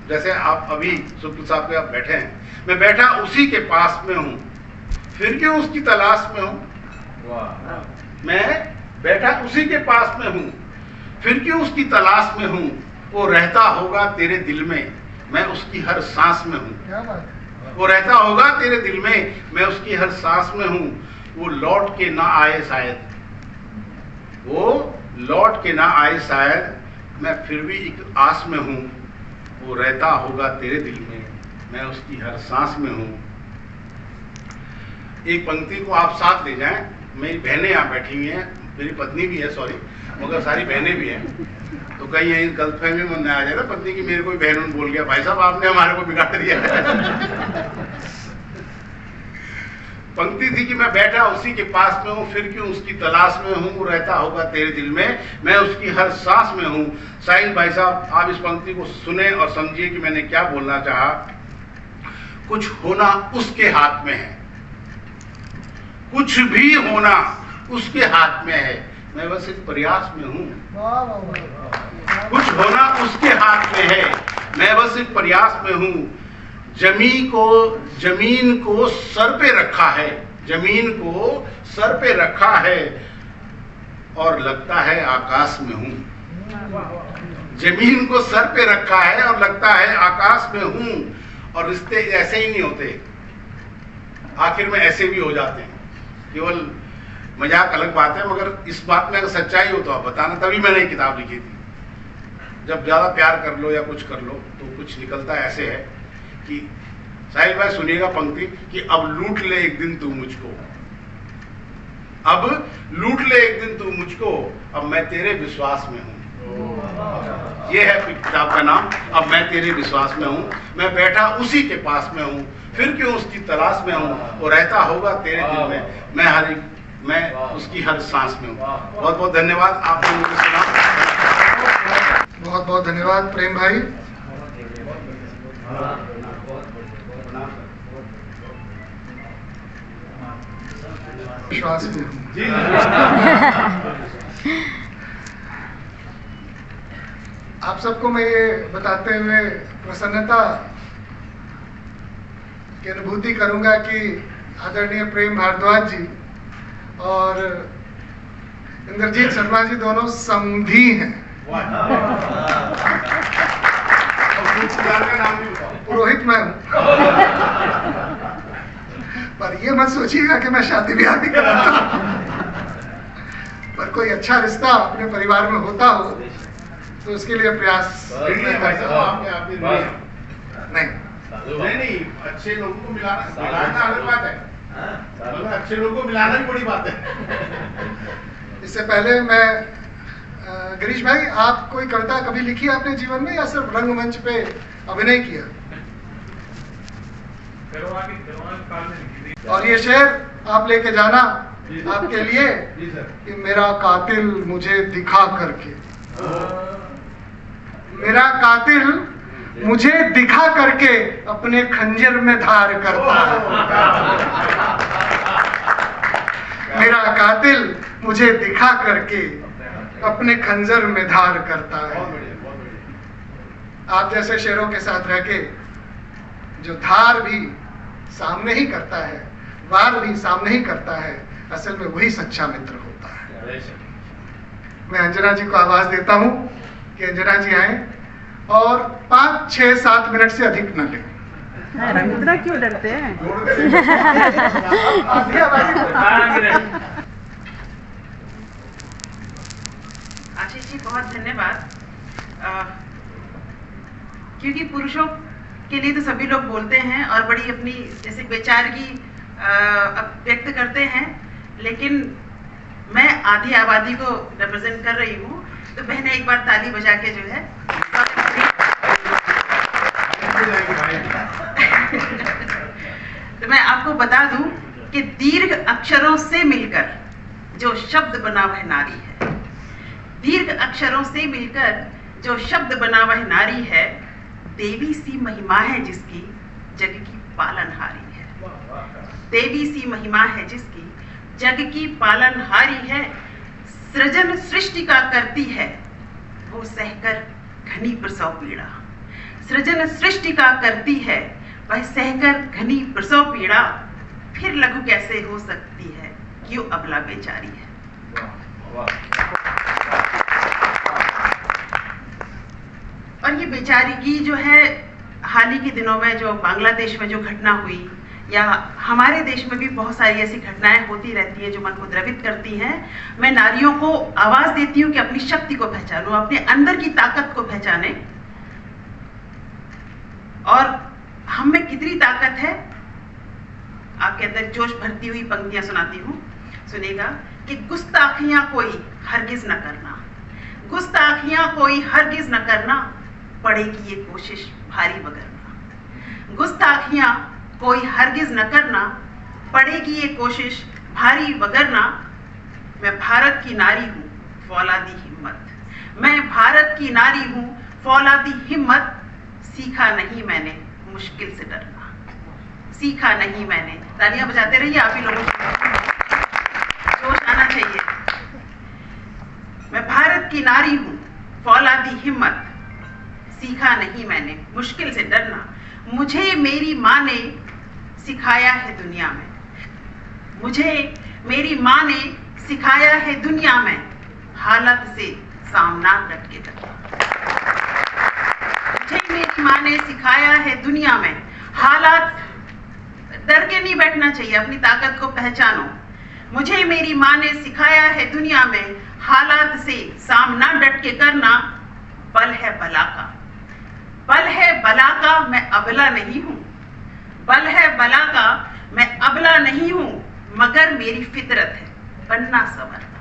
जैसे आप अभी सुखपुर साहब के आप बैठे हैं, मैं बैठा उसी के पास में हूं, फिर क्यों उसकी तलाश में हूं। मैं बैठा उसी के पास में हूं, फिर क्यों उसकी तलाश में हूं। वो रहता होगा तेरे दिल में, मैं उसकी हर सांस में हूं। वो रहता होगा तेरे दिल में, मैं उसकी हर सांस में हूं। वो लौट के ना आए शायद, वो लौट के ना आए शायद, मैं फिर भी एक आस में हूं। वो रहता होगा तेरे दिल में, मैं उसकी हर सांस में हूं। एक पंक्ति को आप साथ ले जाएं। मेरी बहनें यहाँ बैठी हुई हैं, मेरी पत्नी भी है सॉरी, मगर सारी बहनें भी हैं, तो कहीं यही गलतफहमी में आ जाए ना पत्नी की मेरे कोई बहन बोल गया भाई साहब आपने हमारे को बिगाड़ दिया। पंक्ति थी कि मैं बैठा उसी के पास में हूँ, फिर क्यों उसकी तलाश में हूँ। वो रहता होगा तेरे दिल में, मैं उसकी हर सांस में हूँ। साहिल भाई साहब आप इस पंक्ति को सुने और समझिए कि मैंने क्या बोलना चाहा। कुछ होना उसके हाथ में है, कुछ भी होना उसके हाथ में है, मैं बस एक प्रयास में हूँ। कुछ होना उसके हाथ में है, मैं बस एक प्रयास में हूँ। जमीन को सर पे रखा है, जमीन को सर पे रखा है और लगता है आकाश में हूँ। जमीन को सर पे रखा है और लगता है आकाश में हूँ। और रिश्ते ऐसे ही नहीं होते, आखिर में ऐसे भी हो जाते हैं। केवल मजाक अलग बात है, मगर इस बात में अगर सच्चाई हो तो आप बताना। तभी मैंने एक किताब लिखी थी, जब ज्यादा प्यार कर लो या कुछ कर लो तो कुछ निकलता ऐसे है कि साहिल भाई सुनिएगा पंक्ति कि अब लूट ले एक दिन तू मुझको, अब लूट ले एक दिन तू मुझको, अब मैं तेरे विश्वास में हूँ। ये है किताब का नाम, अब मैं तेरे विश्वास में हूँ। मैं बैठा उसी के पास में हूँ, फिर क्यों उसकी तलाश में हूँ। वो रहता होगा तेरे दिल में, मैं हर एक मैं उसकी हर सांस में हूँ। बहुत बहुत धन्यवाद, आपने मुझे सुना। बहुत बहुत धन्यवाद प्रेम भाई। विश्वास में हूँ। आप सबको मैं ये बताते हुए प्रसन्नता की अनुभूति करूंगा कि आदरणीय प्रेम भारद्वाज जी और इंद्रजीत शर्मा जी दोनों समधी हैं। पुरोहित मैं हूं, पर ये मत सोचिएगा कि मैं शादी ब्याह भी कराता हूं। पर कोई अच्छा रिश्ता अपने परिवार में होता हो तो उसके लिए प्रयास नहीं, अच्छे लोगों को मिलाना अलग बात है, अच्छे लोगों को मिलाना भी बड़ी बात है। इससे पहले मैं गिरीश भाई, आप कोई कविता कभी लिखी है अपने जीवन में या सिर्फ रंगमंच पे अभिनय किया? और ये शेर आप लेके जाना आपके लिए कि मेरा कातिल मुझे दिखा करके, मेरा कातिल मुझे दिखा करके अपने खंजर में धार करता है। मेरा कातिल मुझे दिखा करके अपने खंजर में धार करता है। आप जैसे शेरों के साथ रह के जो धार भी सामने ही करता है, वार भी सामने ही करता है, असल में वही सच्चा मित्र होता है। मैं अंजना जी को आवाज देता हूं कि अंजना जी आए और 5, 6, 7 मिनट से अधिक न लें। रविंद्र क्यों डरते हैं? आशीष जी बहुत धन्यवाद। क्योंकि पुरुषों के लिए तो सभी लोग बोलते हैं और बड़ी अपनी जैसे बेचारगी व्यक्त करते हैं, लेकिन मैं आधी आबादी को रिप्रेजेंट कर रही हूँ, तो बहनें एक बार ताली बजा के जो है तो मैं आपको बता दूं कि दीर्घ अक्षरों से मिलकर जो शब्द बना वह नारी है। दीर्घ अक्षरों से मिलकर जो शब्द बना वह नारी है। देवी सी महिमा है जिसकी जग की पालनहारी है। देवी सी महिमा है जिसकी जग की पालनहारी है। सृजन सृष्टि का करती है वो सहकर घनी प्रसव पीड़ा। सृजन सृष्टि का करती है वह सहकर घनी प्रसव पीड़ा। फिर लघु कैसे हो सकती है क्यों अबला बेचारी है। और ये बेचारी जो है, हाल ही के दिनों में जो बांग्लादेश में जो घटना हुई, या हमारे देश में भी बहुत सारी ऐसी घटनाएं होती रहती हैं जो मन को द्रवित करती हैं। मैं नारियों को आवाज देती हूँ कि अपनी शक्ति को पहचानो, अपने अंदर की ताकत को पहचाने। और हम में कितनी ताकत है, आपके अंदर जोश भरती हुई पंक्तियां सुनाती हूँ, सुनेगा कि गुस्ताखियां कोई हरगिज न करना, गुस्ताखियां कोई हरगिज न करना, पड़ेगी ये कोशिश भारी वगरना। गुस्ताखियां कोई हरगिज न करना, पड़ेगी ये कोशिश भारी वगरना। मैं भारत की नारी हूं फौलादी हिम्मत। मैं भारत की नारी हूं फौलादी हिम्मत। सीखा नहीं मैंने मुश्किल से डरना, सीखा नहीं मैंने। तालियां बजाते रहिए, आप ही लोगों को जोश आना चाहिए। मैं भारत की नारी हूं फौलादी हिम्मत। सीखा नहीं मैंने मुश्किल से डरना। मुझे मेरी माँ ने सिखाया है दुनिया में, मुझे मेरी माँ ने सिखाया है दुनिया में, हालत से सामना डट के डरना। मुझे मेरी माँ ने सिखाया है दुनिया में, हालात डर के नहीं बैठना चाहिए, अपनी ताकत को पहचानो। मुझे मेरी माँ ने सिखाया है दुनिया में, हालात से सामना डट के करना। बल है बला का, बल है बला का, मैं अबला नहीं हूं। बल है बला का, मैं अबला नहीं हूं, मगर मेरी फितरत है बनना संवरना।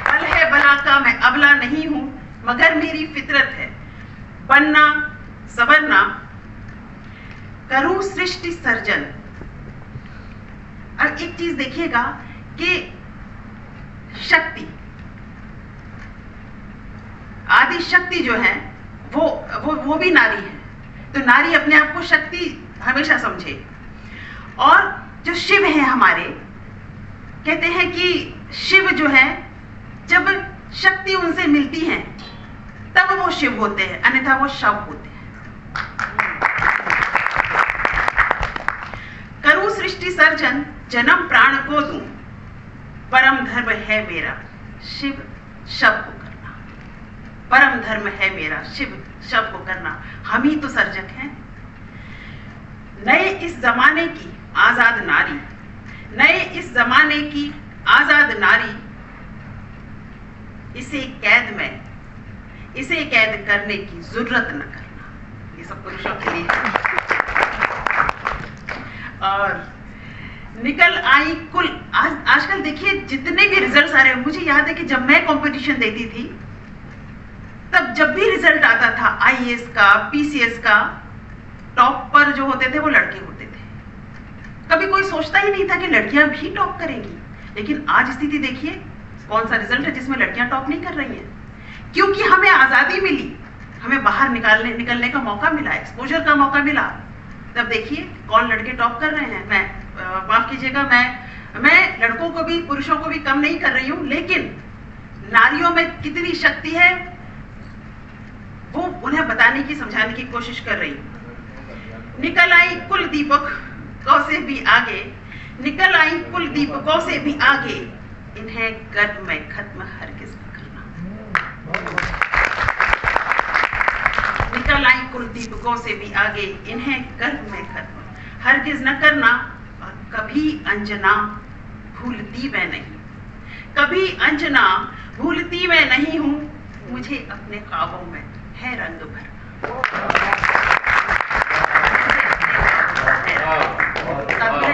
बल है बला का, मैं अबला नहीं हूं, मगर मेरी फितरत है बनना संवरना। करूं सृष्टि सर्जन, और एक चीज देखिएगा कि शक्ति, आदि शक्ति जो है वो भी नारी है। तो नारी अपने आप को शक्ति हमेशा समझे। और जो शिव है हमारे, कहते हैं कि शिव जो है जब शक्ति उनसे मिलती है तब वो शिव होते हैं, अन्यथा वो शव होते हैं। करूं सृष्टि सर्जन, जन्म प्राण को दूं, परम धर्म है मेरा शिव शव को करना। परम धर्म है मेरा शिव शव को करना। हम ही तो सर्जक हैं। नए इस जमाने की आजाद नारी, नए इस जमाने की आजाद नारी, इसे कैद करने की जरूरत न करना। ये सब पुरुषों के लिए है। और निकल आई कुल, आजकल देखिए जितने भी रिजल्ट्स आ रहे हैं, मुझे याद है कि जब मैं कंपटीशन देती थी तब जब भी रिजल्ट आता था आईएएस का, पीसीएस का, टॉप पर जो होते थे वो लड़के होते थे। कभी कोई सोचता ही नहीं था कि लड़कियां भी टॉप करेंगी। लेकिन आज स्थिति देखिए, कौन सा रिजल्ट है जिसमें लड़कियां टॉप नहीं कर रही हैं? क्योंकि हमें आजादी मिली, हमें बाहर निकलने का मौका मिला, एक्सपोजर का मौका मिला। तब देखिए कौन लड़के टॉप कर रहे हैं। मैं माफ कीजिएगा, मैं लड़कों को भी पुरुषों को भी कम नहीं कर रही हूं, लेकिन नारियों में कितनी शक्ति है वो उन्हें बताने की, समझाने की कोशिश कर रही हूं। निकल आई कुल दीपकों से भी आगे, निकल आई कुल दीपकों से भी आगे, इन्हें गर्भ में खत्म हरगिज न करना। निकल आई कुल दीपकों से भी आगे, इन्हें गर्भ में खत्म हरगिज न करना। और कभी अंजना भूलती मैं नहीं, कभी अंजना भूलती मैं नहीं हूं, मुझे अपने ख्वाबों में है रंग भर।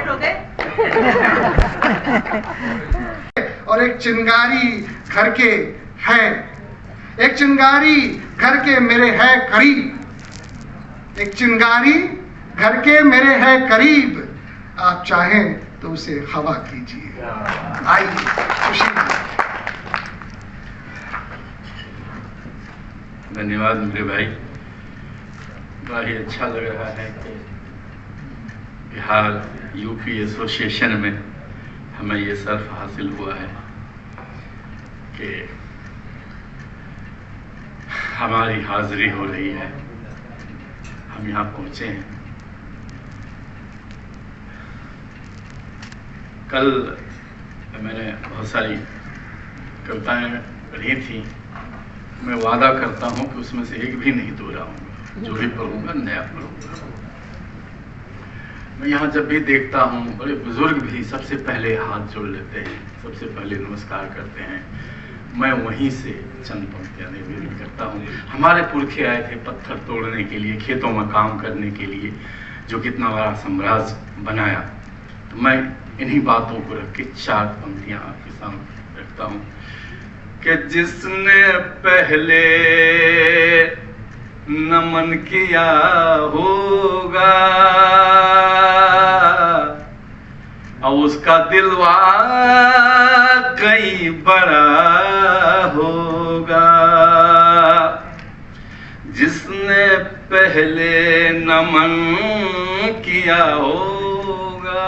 हो गए। और एक चिंगारी घर के है, एक चिंगारी घर के मेरे है करीब, एक चिंगारी घर के मेरे है करीब, आप चाहें तो उसे हवा कीजिए। आइए खुशी। धन्यवाद मेरे भाई। बड़ा ही अच्छा लग रहा है कि बिहार यूपी एसोसिएशन में हमें ये सर्फ हासिल हुआ है कि हमारी हाजिरी हो रही है, हम यहाँ पहुँचे हैं। कल मैंने बहुत सारी कविताएं पढ़ी थी। मैं वादा करता हूँ कि उसमें से एक भी नहीं दोहराऊंगा, जो भी पढ़ूंगा नया पढ़ूंगा। मैं यहाँ जब भी देखता हूँ बड़े बुजुर्ग भी सबसे पहले हाथ जोड़ लेते हैं, सबसे पहले नमस्कार करते हैं। मैं वहीं से चंद पंक्तियाँ निवेदन करता हूँ। हमारे पुरखे आए थे पत्थर तोड़ने के लिए, खेतों में काम करने के लिए, जो कितना बड़ा साम्राज्य बनाया। तो मैं इन्हीं बातों को रख के चार पंक्तियाँ आपके सामने रखता हूँ कि जिसने पहले नमन किया होगा और उसका दिल वाकई बड़ा होगा। जिसने पहले नमन किया होगा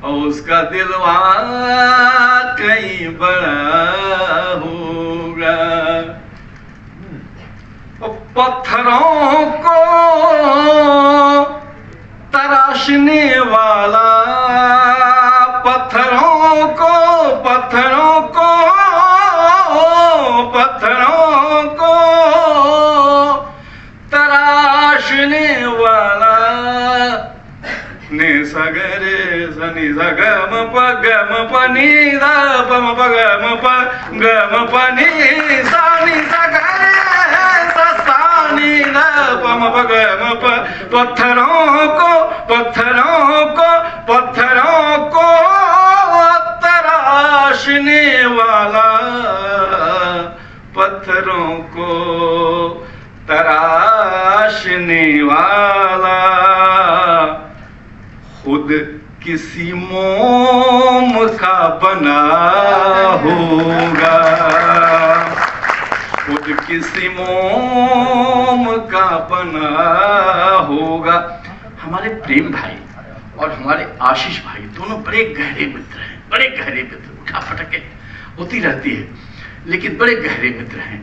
और उसका दिल वाकई बड़ा होगा। पत्थरों को तराशने वाला, पत्थरों को तराशने वाला, ने सगरे सनी सगम पगम पनी पम पगम पगम पनी सानी सगरे ससानी पम पगम प। पत्थरों को तराशने वाला, पत्थरों को तराशने वाला, खुद किसी मोम का बना होगा, खुद किसी मोम का बना होगा। हमारे प्रेम भाई और हमारे आशीष भाई दोनों बड़े गहरे मित्र हैं, बड़े गहरे मित्र। उठा पटके होती रहती है लेकिन बड़े गहरे मित्र हैं।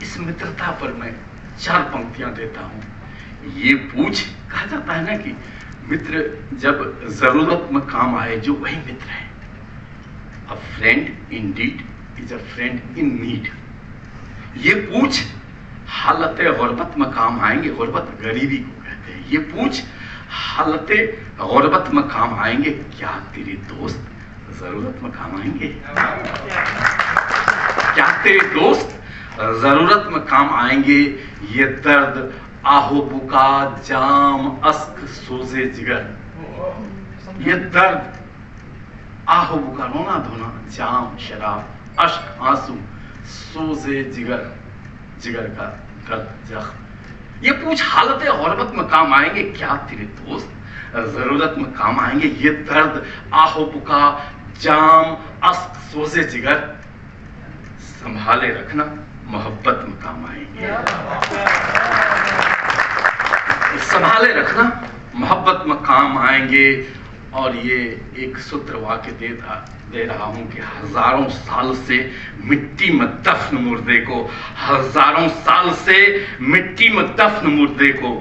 इस मित्रता पर मैं 4 पंक्तियां देता हूं। ये पूछ, कहा जाता है ना कि मित्र जब जरूरत में काम आए जो वही मित्र है। A friend in deed is a friend in need. ये पूछ हालत गुर्बत में काम आएंगे, गुर्बत गरीबी को कहते हैं। ये पूछ हालत गुर्बत में काम आएंगे, क्या तेरे दोस्त जरूरत में काम आएंगे? क्या तेरे दोस्त जरूरत में काम आएंगे? ये दर्द आहो बुका जाम अस्क सोजे जिगर, ये दर्द आहो बुका रोना धोना, जाम शराब, अश्क आंसू, सोजे जिगर, जिगर का दर्द जख्म। ये पूछ हालत गुर्बत में काम आएंगे, क्या तेरे दोस्त जरूरत में काम आएंगे? ये दर्द आहो बुका जाम अस्क सोजे जिगर, संभाले रखना मोहब्बत में काम आएंगे। संभाले रखना मोहब्बत में काम आएंगे। और ये एक सूत्र वाक्य दे रहा हूं कि हजारों साल से मिट्टी में दफन मुर्दे को, हजारों साल से मिट्टी में दफन मुर्दे को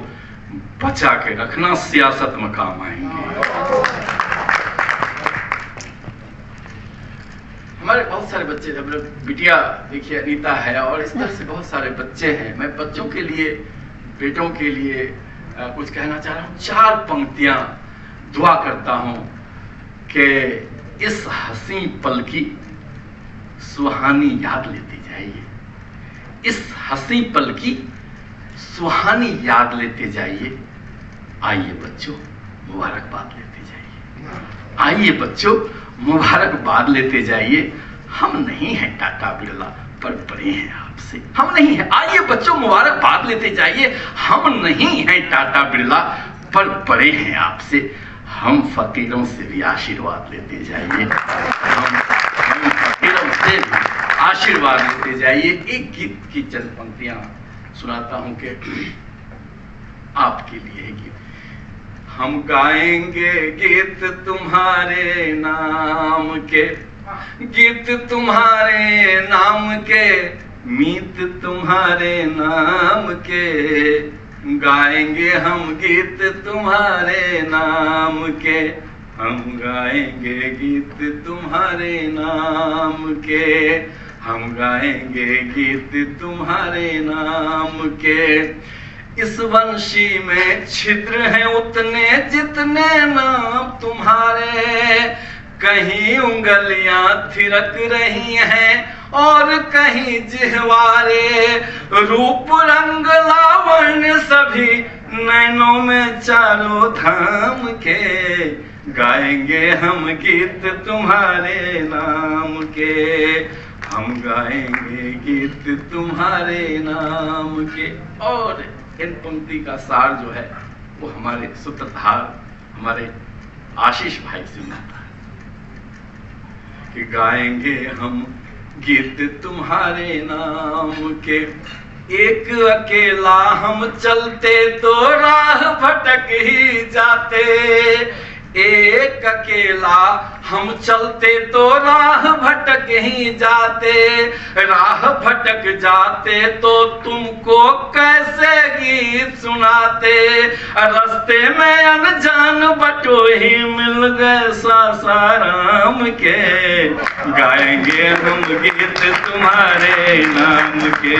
बचा के रखना, सियासत में काम आएंगे। हमारे बहुत सारे बच्चे, बिटिया देखिए अनीता है और इस तरह से बहुत सारे बच्चे हैं। मैं बच्चों के लिए, बेटों के लिए कुछ कहना चाह रहा हूं। 4 पंक्तियां दुआ करता हूं कि इस हंसी पल की सुहानी याद लेते जाइए, इस हंसी पल की सुहानी याद लेते जाइए। आइए बच्चों मुबारकबाद लेते जाइए, आइए बच्चों मुबारकबाद लेते जाइए। हम नहीं हैं टाटा बिरला पर बड़े हैं आपसे, हम नहीं हैं। आइए बच्चों मुबारकबाद लेते जाइए। हम नहीं हैं टाटा बिरला पर बड़े हैं आपसे। हम फकीरों से भी आशीर्वाद लेते जाइए, हम फकीरों से भी आशीर्वाद लेते जाइए। एक गीत की चंद पंक्तियां सुनाता हूं कि आपके लिए गीत। हम गाएंगे गीत तुम्हारे नाम के, गीत तुम्हारे नाम के, मीत तुम्हारे नाम के। गाएंगे हम गीत तुम्हारे नाम के, हम गाएंगे गीत तुम्हारे नाम के, हम गाएंगे गीत तुम्हारे नाम के। इस वंशी में छिद्र हैं उतने जितने नाम तुम्हारे, कहीं उंगलियां थिरक रही हैं और कहीं जिहवारे। रूप रंग लावण्य सभी नैनों में चारों धाम के। गाएंगे हम गीत तुम्हारे नाम के, हम गाएंगे गीत तुम्हारे नाम के। और इन पंक्ति का सार जो है वो हमारे सूत्रधार हमारे आशीष भाई से मिलता है कि गाएंगे हम गीत तुम्हारे नाम के। एक अकेला हम चलते तो राह भटक ही जाते, एक अकेला हम चलते तो राह भटक ही जाते। राह भटक जाते तो तुमको कैसे गीत सुनाते। रास्ते में अनजान बटोही मिल गए सासाराम के। गाएंगे हम गीत तुम्हारे नाम के,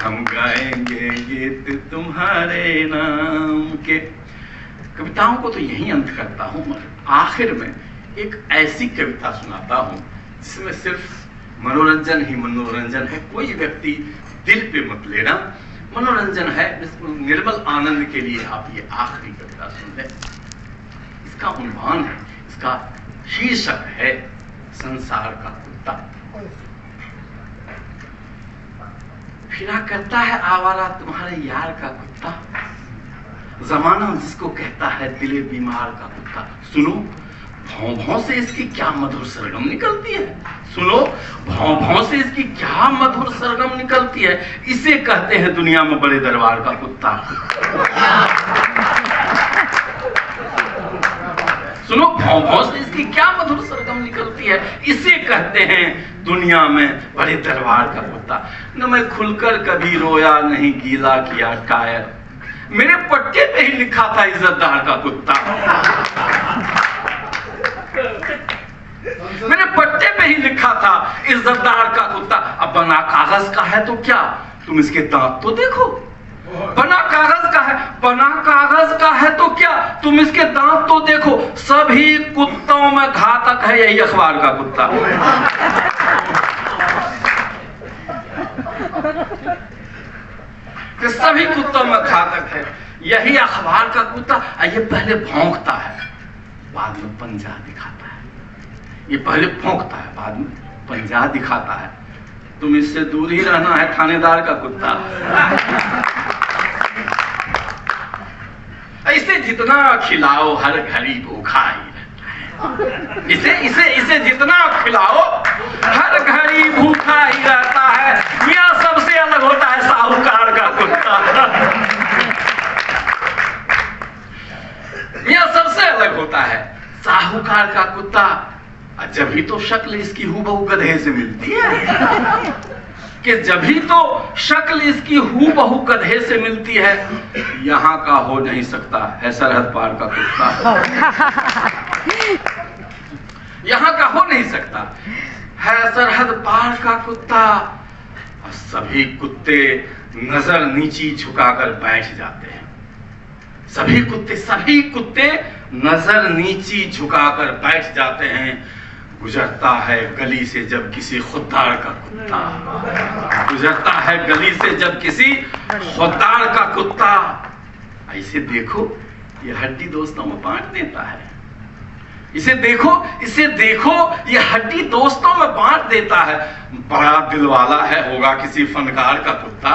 हम गाएंगे गीत तुम्हारे नाम के। कविताओं को तो यही अंत करता हूं, आखिर में एक ऐसी कविता सुनाता हूं जिसमें सिर्फ मनोरंजन ही मनोरंजन है। कोई व्यक्ति दिल पे मत लेना, मनोरंजन है, निर्मल आनंद के लिए आप ये आखिरी कविता सुन लें। इसका उन्वान है, इसका शीर्षक है संसार का कुत्ता। फिरा करता है आवारा तुम्हारे यार का कुत्ता, जमाना जिसको कहता है दिले बीमार का कुत्ता। सुनो भौं भौं से इसकी क्या मधुर सरगम निकलती है। सुनो भौं भौं से इसकी क्या मधुर सरगम निकलती है। इसे कहते हैं दुनिया में बड़े दरबार का कुत्ता। सुनो भौं भौं से इसकी क्या मधुर सरगम निकलती है। इसे कहते हैं दुनिया में बड़े दरबार का कुत्ता। न मैं खुलकर कभी रोया नहीं गीला किया टायर, मेरे पट्टे पे ही लिखा था इज्जतदार का कुत्ता। मेरे पट्टे पे ही लिखा था इज्जतदार का कुत्ता। अब बना कागज का है तो क्या, तुम इसके दांत तो देखो। बना कागज का है, बना कागज का है तो क्या, तुम इसके दांत तो देखो। सभी कुत्तों में घातक है यही अखबार का कुत्ता। कि सभी कुत्तों में घातक है यही अखबार का कुत्ता। ये पहले भौंकता है बाद में पंजा दिखाता है। ये पहले भौंकता है बाद में पंजा दिखाता है। तुम इससे दूर ही रहना है थानेदार का कुत्ता। इसे जितना खिलाओ हर घड़ी भूखा ही रहता है। इसे जितना खिलाओ हर घड़ी भूखा ही रहता है। मियां सबसे अलग होता है साहूकार का कुत्ता। मियां सबसे अलग होता है साहूकार का कुत्ता। जब ही तो शक्ल इसकी हूबहू गधे से मिलती है, कि जब ही तो शक्ल इसकी हूबहू गधे से मिलती है। यहां का हो नहीं सकता है सरहद पार का कुत्ता। यहां का हो नहीं सकता है सरहद पार का कुत्ता। और सभी कुत्ते नजर नीची झुकाकर बैठ जाते हैं। सभी कुत्ते नजर नीची झुकाकर बैठ जाते हैं। गुजरता है गली से जब किसी खुद्दार का कुत्ता, गुजरता है गली से जब किसी खुद्दार का कुत्ता। इसे देखो ये हड्डी दोस्तों में बांट देता है। इसे देखो ये हड्डी दोस्तों में बांट देता है। बड़ा दिल वाला है, होगा किसी फनकार का कुत्ता।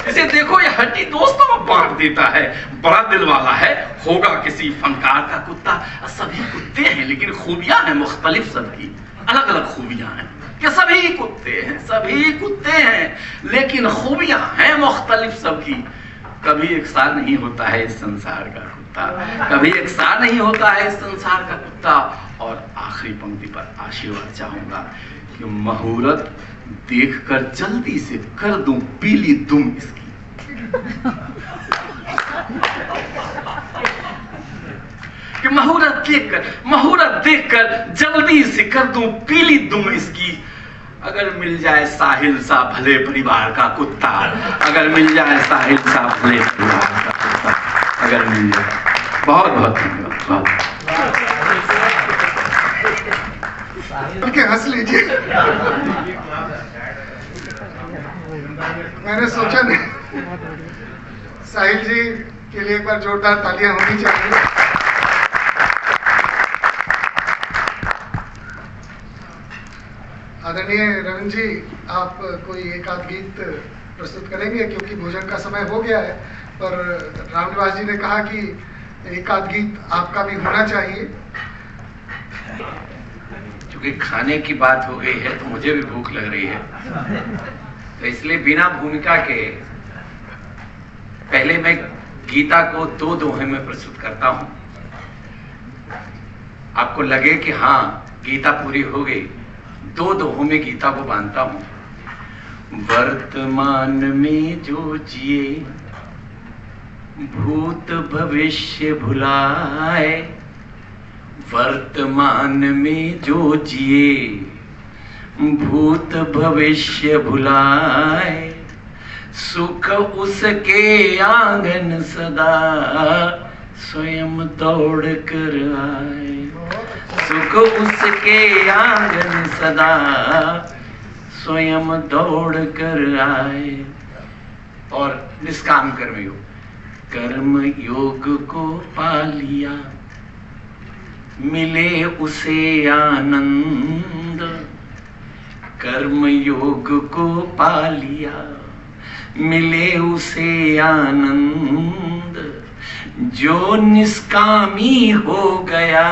इसे देखो ये हड्डी दोस्तों में बांट देता है। बड़ा दिल वाला है, होगा किसी फनकार का कुत्ता। सभी कुत्ते हैं लेकिन खूबियां हैं मुख्तलिफ, सबकी अलग अलग खूबियां हैं। कि सभी कुत्ते हैं लेकिन खूबियां हैं मुख्तलिफ सबकी। कभी एक सार नहीं होता है इस संसार का कुत्ता, कभी एक सार नहीं होता है इस संसार का कुत्ता। और आखिरी पंक्ति पर आशीर्वाद चाहूंगा कि मुहूर्त देखकर जल्दी से कर दूं पीली दुम इसकी। कि मुहूर्त देखकर जल्दी से कर दूं पीली दुम इसकी। अगर मिल जाए साहिल सा भले परिवार का कुत्ता, अगर मिल जाए साहिल सा भले परिवार का कुत्ता, अगर मिल जाए। बहुत बहुत धन्यवाद। हंस लीजिए। मैंने सोचा नहीं। साहिल जी के लिए एक बार जोरदार तालियां होनी चाहिए। आदरणीय रविंद्र जी, आप कोई एक आध गीत प्रस्तुत करेंगे क्योंकि भोजन का समय हो गया है। पर रामनिवास जी ने कहा कि एक आध गीत आपका भी होना चाहिए। क्योंकि खाने की बात हो गई है तो मुझे भी भूख लग रही है, तो इसलिए बिना भूमिका के पहले मैं गीता को दो दोहे में प्रस्तुत करता हूं। आपको लगे कि हाँ गीता पूरी हो गई, दो दोहों में गीता को बांधता हूं। वर्तमान में जो जिए भूत भविष्य भुलाए, वर्तमान में जो जिए भूत भविष्य भुलाए, सुख उसके आंगन सदा स्वयं दौड़ कर आए, सुख उसके आंगन सदा स्वयं दौड़ कर आए। और निष्काम कर्मयोग, कर्म योग को पा लिया मिले उसे आनंद, कर्म योग को पा लिया मिले उसे आनंद, जो निष्कामी हो गया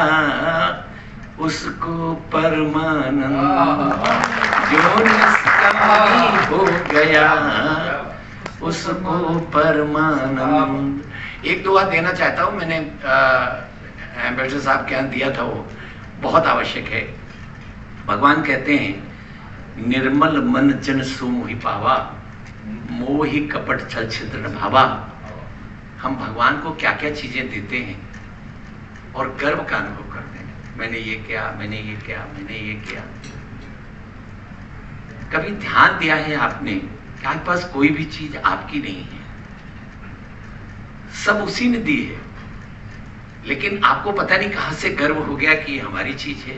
उसको परमानंद, जो निष्कामी हो गया उसको परमानंद। एक दो बात देना चाहता हूं, मैंने एम्बेसडर साहब क्या दिया था वो बहुत आवश्यक है। भगवान कहते हैं निर्मल मन जन सो मोहि पावा, मोहि कपट छल छिद्र न भावा। हम भगवान को क्या क्या चीजें देते हैं और गर्व का अनुभव करते हैं, मैंने ये किया, मैंने ये किया, मैंने ये किया। कभी ध्यान दिया है आपने कि आपके पास कोई भी चीज आपकी नहीं है, सब उसी ने दी है, लेकिन आपको पता नहीं कहां से गर्व हो गया कि ये हमारी चीज है।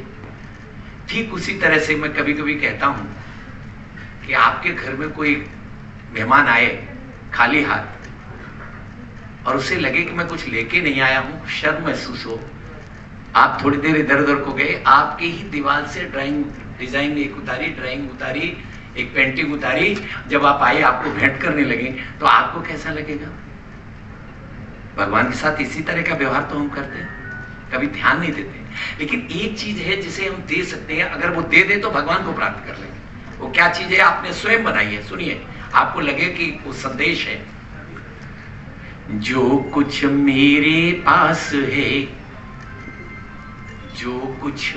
ठीक उसी तरह से मैं कभी कभी कहता हूं कि आपके घर में कोई मेहमान आए खाली हाथ और उसे लगे कि मैं कुछ लेके नहीं आया हूं, शर्म महसूस हो, आप थोड़ी देर इधर उधर को गए, आपके ही दीवार से ड्राइंग डिजाइन एक उतारी, ड्राइंग उतारी, एक पेंटिंग उतारी, जब आप आए आपको भेंट करने लगे तो आपको कैसा लगेगा? भगवान के साथ इसी तरह का व्यवहार तो हम करते हैं, कभी ध्यान नहीं देते। लेकिन एक चीज है जिसे हम दे सकते हैं, अगर वो दे दे तो भगवान को प्राप्त कर लेंगे। वो क्या चीज है? आपने स्वयं बनाई है, सुनिए, आपको लगे कि वो संदेश है। जो कुछ मेरे पास है, जो कुछ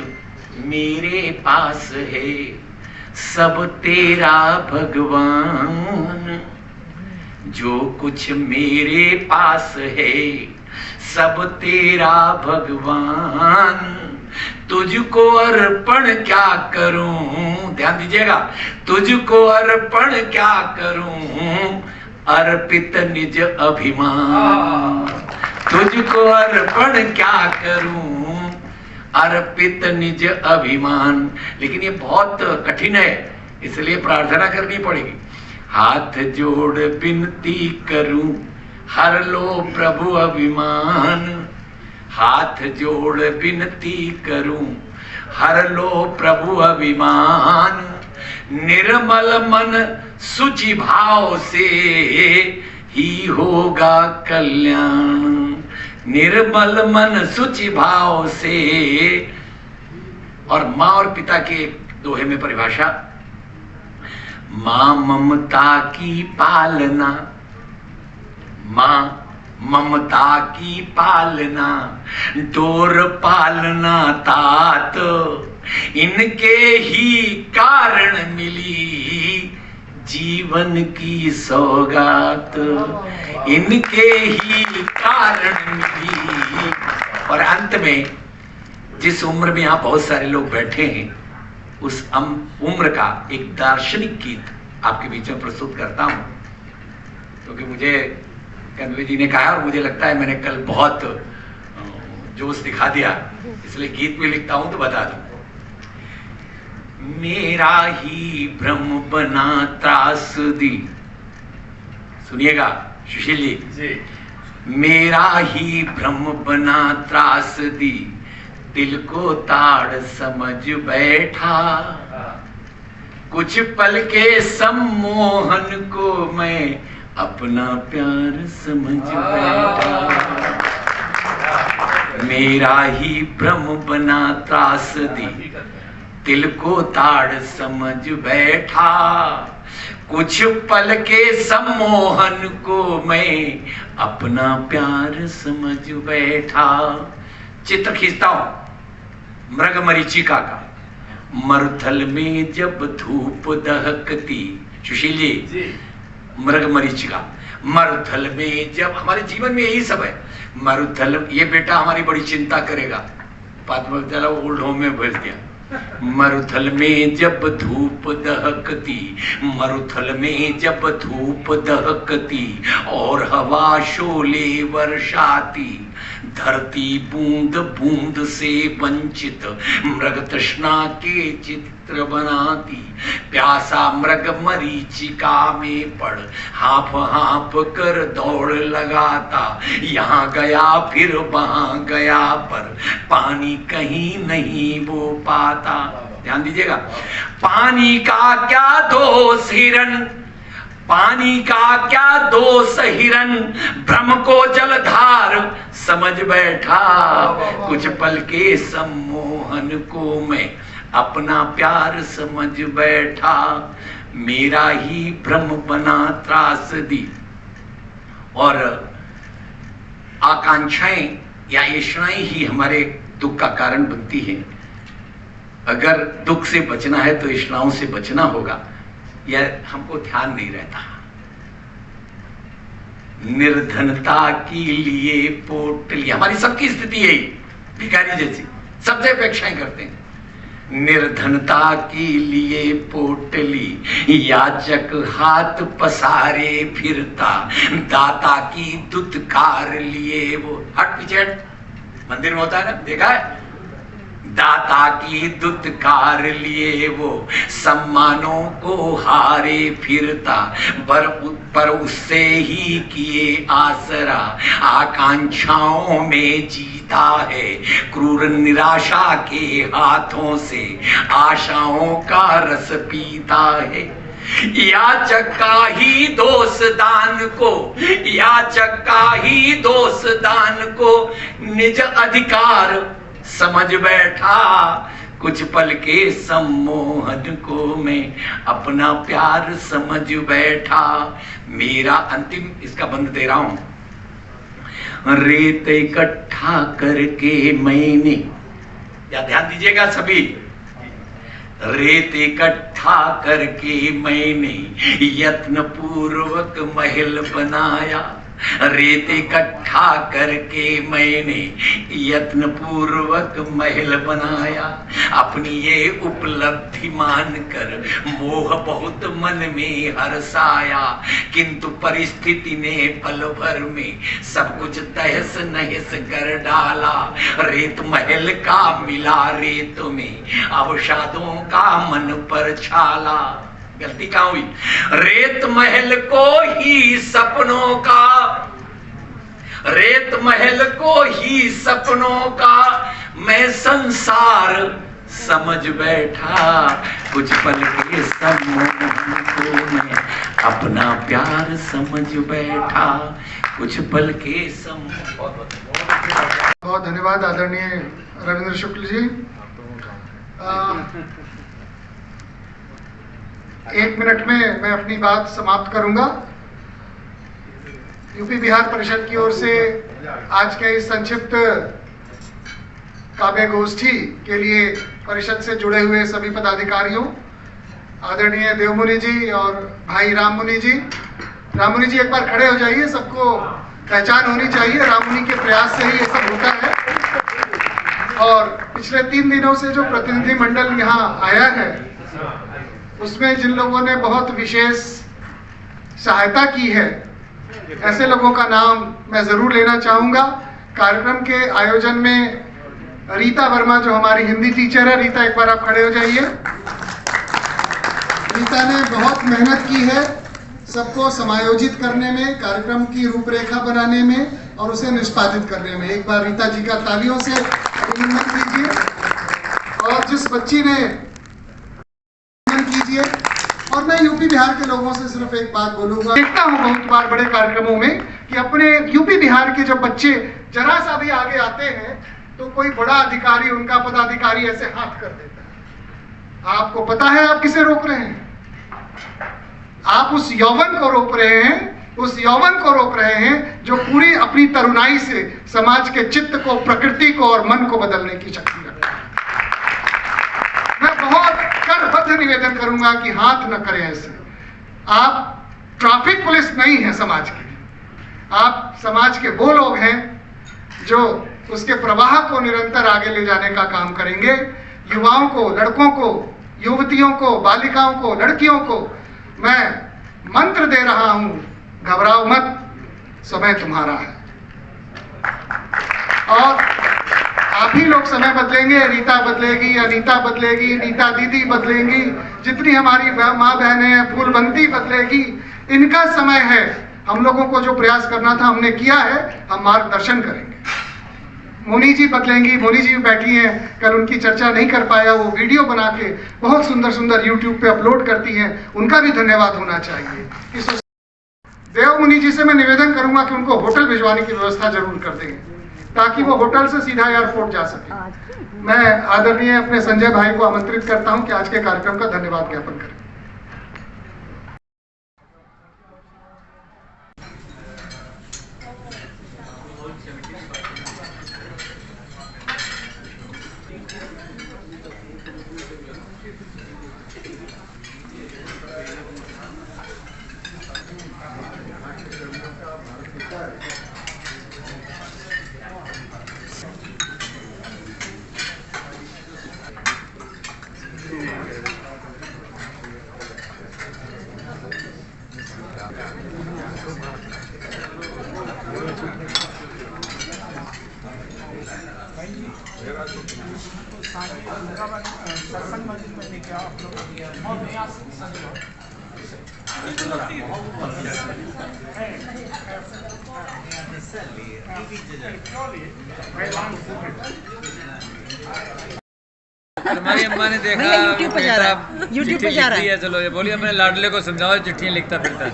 मेरे पास है, सब तेरा भगवान। जो कुछ मेरे पास है, सब तेरा भगवान। तुझको अर्पण क्या करूं, ध्यान दीजिएगा, तुझको अर्पण क्या करूं, अर्पित निज अभिमान। तुझको अर्पण क्या करूं, अर्पित निज अभिमान। लेकिन ये बहुत कठिन है, इसलिए प्रार्थना करनी पड़ेगी। हाथ जोड़ विनती करूं, हर लो प्रभु अभिमान। हाथ जोड़ विनती करूं, हर लो प्रभु अभिमान। निर्मल मन शुचि भाव से ही होगा कल्याण। निर्मल मन शुचि भाव से। और मां और पिता के दोहे में परिभाषा, मां ममता की पालना, मां ममता की पालना, डोर पालना तात, इनके ही कारण मिली जीवन की सौगात। इनके ही कारण मिली। और अंत में जिस उम्र में यहां बहुत सारे लोग बैठे हैं, उस उम्र का एक दार्शनिक गीत आपके बीच में प्रस्तुत करता हूं, क्योंकि मुझे कन्वे जी ने कहा और मुझे लगता है मैंने कल बहुत जोश दिखा दिया, इसलिए गीत भी लिखता हूं तो बता दूं। मेरा ही भ्रम बना त्रासदी, सुनिएगा सुशील जी, मेरा ही भ्रम बना त्रासदी, दिल को ताड़ समझ बैठा, कुछ पल के सम्मोहन को मैं अपना प्यार समझ बैठा। मेरा ही भ्रम बना त्रासदी, दिल को ताड़ समझ बैठा, कुछ पल के सम्मोहन को मैं अपना प्यार समझ बैठा। चित्र खींचता हूं मृग मरीचिका का। मरुथल में जब धूप दहकती, सुशील जी, मृग मरीचिका, मरुथल में जब, हमारे जीवन में यही सब है। मरुथल, ये बेटा हमारी बड़ी चिंता करेगा, चला ओल्ड होम में भेज दिया। मरुथल में जब धूप दहकती, मरुथल में जब धूप दहकती, और हवा शोले वर्षाती, धरती बूंद बूंद से वंचित मृग तृष्णा के चित्र बनाती, प्यासा मृग मरीचिका में पड़ हाँफ हाँफ कर दौड़ लगाता, यहाँ गया फिर वहां गया पर पानी कहीं नहीं वो पाता। ध्यान दीजिएगा, पानी का क्या दोष हिरन, पानी का क्या दोष हिरन भ्रम को जलधार समझ बैठा। कुछ पल के सम्मोहन को मैं अपना प्यार समझ बैठा। मेरा ही भ्रम बना त्रासदी और आकांक्षाएं या ऐशाएं ही हमारे दुख का कारण बनती हैं। अगर दुख से बचना है तो ऐशाओं से बचना होगा, यह हमको ध्यान नहीं रहता। निर्धनता के लिए पोटली, हमारी सबकी स्थिति है भिखारी जैसी, सबसे अपेक्षाएं करते हैं। निर्धनता के लिए पोटली याचक हाथ पसारे फिरता। दाता की दुत्कार लिए वो हट पीछे हट, मंदिर में होता है ना, देखा है? दाता की दुत्कार लिए वो सम्मानों को हारे फिरता। पर उससे ही किए आसरा आकांक्षाओं में जीता है। क्रूर निराशा के हाथों से आशाओं का रस पीता है। याचक का ही दोष दान को, याचक का ही दोष दान को निज अधिकार समझ बैठा। कुछ पल के सम्मोहन को मैं अपना प्यार समझ बैठा। मेरा अंतिम इसका बंद दे रहा हूं। रेत इकट्ठा करके मैंने, या ध्यान दीजिएगा सभी, रेत इकट्ठा करके मैंने यत्न पूर्वक महल बनाया। रेत इकट्ठा करके मैंने यत्न पूर्वक महल बनाया। अपनी ये उपलब्धि मानकर मोह बहुत मन में हर्षाया। किंतु परिस्थिति ने पल भर में सब कुछ तहस नहस कर डाला। रेत महल का मिला रेत में अवसादों का मन पर छाला। गलती कहां हुई? रेत महल को ही सपनों का, रेत महल को ही सपनों का मैं संसार समझ बैठा। कुछ पल के सम्मोहन को मैं अपना प्यार समझ बैठा। कुछ पल के बहुत धन्यवाद आदरणीय रविंद्र शुक्ल जी। 1 मिनट में मैं अपनी बात समाप्त करूंगा। यूपी बिहार परिषद की ओर से आज के इस संक्षिप्त काव्य गोष्ठी के लिए परिषद से जुड़े हुए सभी पदाधिकारियों, आदरणीय देवमुनि जी और भाई राममुनि जी। राममुनि जी एक बार खड़े हो जाइए, सबको पहचान होनी चाहिए। राममुनि के प्रयास से ही ये सब होता है। और पिछले 3 दिनों से जो प्रतिनिधि मंडल यहाँ आया है, उसमें जिन लोगों ने बहुत विशेष सहायता की है, ऐसे लोगों का नाम मैं जरूर लेना चाहूंगा। कार्यक्रम के आयोजन में रीता वर्मा, जो हमारी हिंदी टीचर है, रीता एक बार आप खड़े हो जाइए। रीता ने बहुत मेहनत की है सबको समायोजित करने में, कार्यक्रम की रूपरेखा बनाने में और उसे निष्पादित करने में। एक बार रीता जी का तालियों से अभिनंदन कीजिए। और जिस बच्ची ने कीजिए। और मैं यूपी बिहार के लोगों से सिर्फ एक बात बोलूंगा, देखता हूं बहुत बार बड़े कार्यक्रमों में कि अपने यूपी बिहार के जब बच्चे जरा सा भी आगे आते हैं तो कोई बड़ा अधिकारी, उनका पदाधिकारी ऐसे हाथ कर देता है। आपको पता है आप किसे रोक रहे हैं? आप उस यौवन को रोक रहे हैं, उस यौवन को रोक रहे हैं जो पूरी अपनी तरुणाई से समाज के चित्त को, प्रकृति को और मन को बदलने की शक्ति रखता है। मैं बहुत करबद्ध निवेदन करूंगा कि हाथ न करें ऐसे। आप ट्रैफिक पुलिस नहीं है समाज की, आप समाज के वो लोग हैं जो उसके प्रवाह को निरंतर आगे ले जाने का काम करेंगे। युवाओं को, लड़कों को, युवतियों को, बालिकाओं को, लड़कियों को मैं मंत्र दे रहा हूं, घबराओ मत, समय तुम्हारा है। और आप ही लोग समय बदलेंगे, रीता बदलेगी, अनीता बदलेगी, नीता दीदी बदलेंगी, जितनी हमारी माँ बहनें हैं, फूलबंती बदलेगी। इनका समय है। हम लोगों को जो प्रयास करना था हमने किया है, हम मार्गदर्शन करेंगे। मोनी जी बदलेंगी, मोनी जी बैठी हैं, कल उनकी चर्चा नहीं कर पाया, वो वीडियो बना के बहुत सुंदर सुंदर यूट्यूब पे अपलोड करती हैं, उनका भी धन्यवाद होना चाहिए। देव मुनि जी से मैं निवेदन करूंगा कि उनको होटल भिजवाने की व्यवस्था जरूर कर देंगे, ताकि वो होटल से सीधा एयरपोर्ट जा सके। मैं आदरणीय अपने संजय भाई को आमंत्रित करता हूं कि आज के कार्यक्रम का धन्यवाद ज्ञापन करें। हमारी अम्मा ने देखा यूट्यूब पे जा रहा है। चलो ये बोलिए अपने लाडले को समझाओ, चिट्ठियाँ लिखता फिरता है।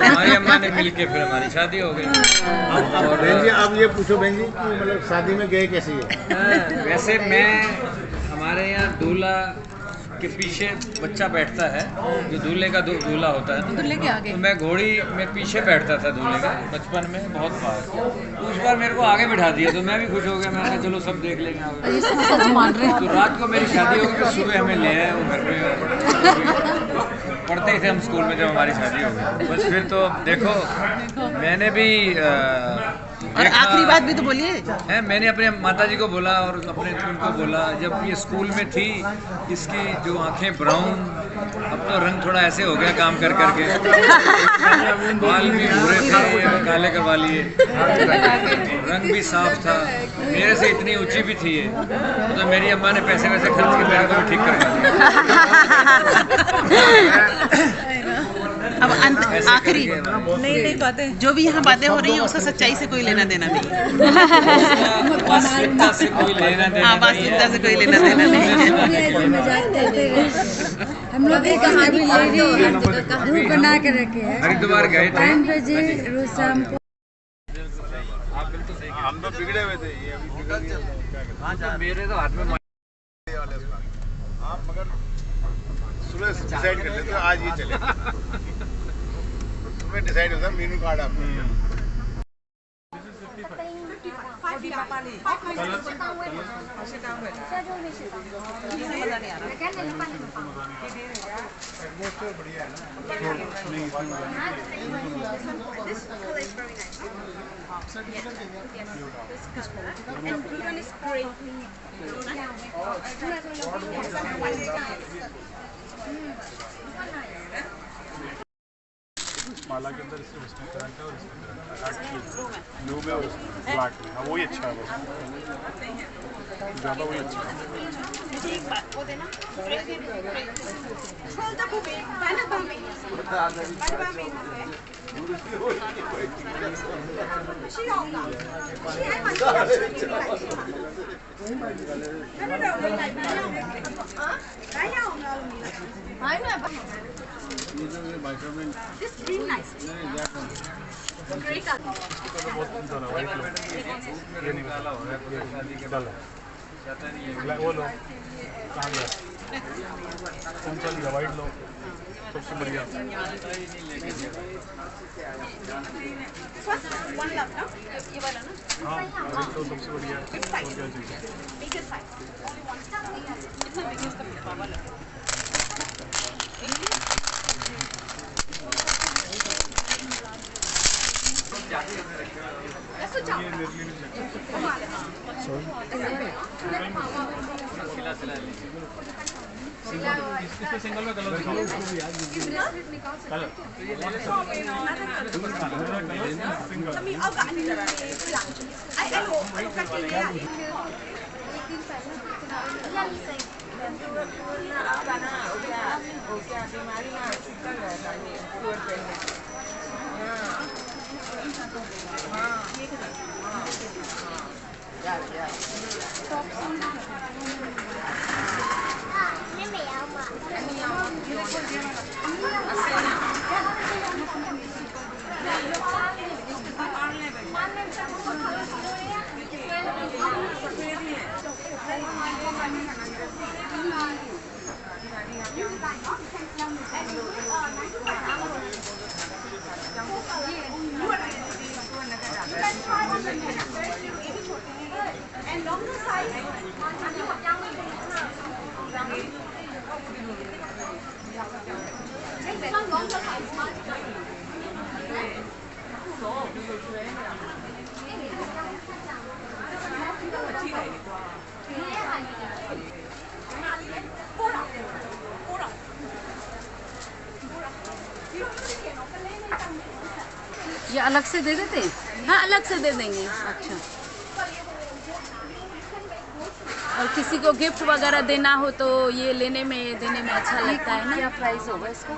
हमारी अम्मा ने मिलके फिर हमारी शादी हो गई। और बहन जी आप ये पूछो बहन जी कि मतलब शादी में गए कैसे है? वैसे मैं हमारे यहाँ दूल्हा के पीछे बच्चा बैठता है, जो दूल्हे का दूल्हा होता है, तो मैं घोड़ी में पीछे बैठता था दूल्हे का बचपन में बहुत बार। उस बार मेरे को आगे बिठा दिया तो मैं भी खुश हो गया। मैंने कहा चलो सब देख लेंगे। तो रात को मेरी शादी होगी तो सुबह हमें ले आए वो घर पे। पढ़ते ही थे हम स्कूल में जब हमारी शादी हो गई। बस फिर तो देखो मैंने भी और आखिरी बात भी तो बोलिए। मैंने अपने माताजी को बोला और अपने उनको बोला, जब ये स्कूल में थी इसकी जो आंखें ब्राउन, अब तो रंग थोड़ा ऐसे हो गया काम कर करके, बाल भी भूरे थे काले करवा लिए, रंग भी साफ था, मेरे से इतनी ऊंची भी थी ये, तो मेरी अम्मा ने पैसे वैसे खर्च के मेरे को ठीक करवा दिया। अब अंत आखिरी नहीं बातें जो भी यहाँ बातें हो रही हैं उससे सच्चाई से कोई लेना देना नहीं, वास्तविकता से कोई लेना देना हाँ वास्तविकता से कोई लेना देना नहीं। हम लोग ग्रुप बना के रखे हैं, हरिद्वार गए थे 5 बजे रोज शाम को। हम तो बिगड़े हुए थे, ये अभी मेरे तो हाथ में आप मगर सुबह डिसाइड कर लेते आज ये चलेगा। सुबह डिसाइड होता मीनू कार्ड आपका। माला के अंदर इसमें करंट है और इसमें करंट है, ब्लू में और इसमें ब्लैक में। हाँ वही अच्छा है, बस ज़्यादा वही अच्छा है। This green nice. Great color. ये निकाला हो रहा है शादी के डाला वो लो कहाँ गया, कौन सा लिया, वाइट लो सबसे बढ़िया। हाँ वाइट लो सबसे बढ़िया। और क्या इसमें सिंगल में कलर ये अलग से दे देते? हाँ अलग से दे देंगे। अच्छा, और किसी को गिफ्ट वगैरह देना हो तो ये देने में अच्छा लगता है ना। क्या प्राइस होगा इसका?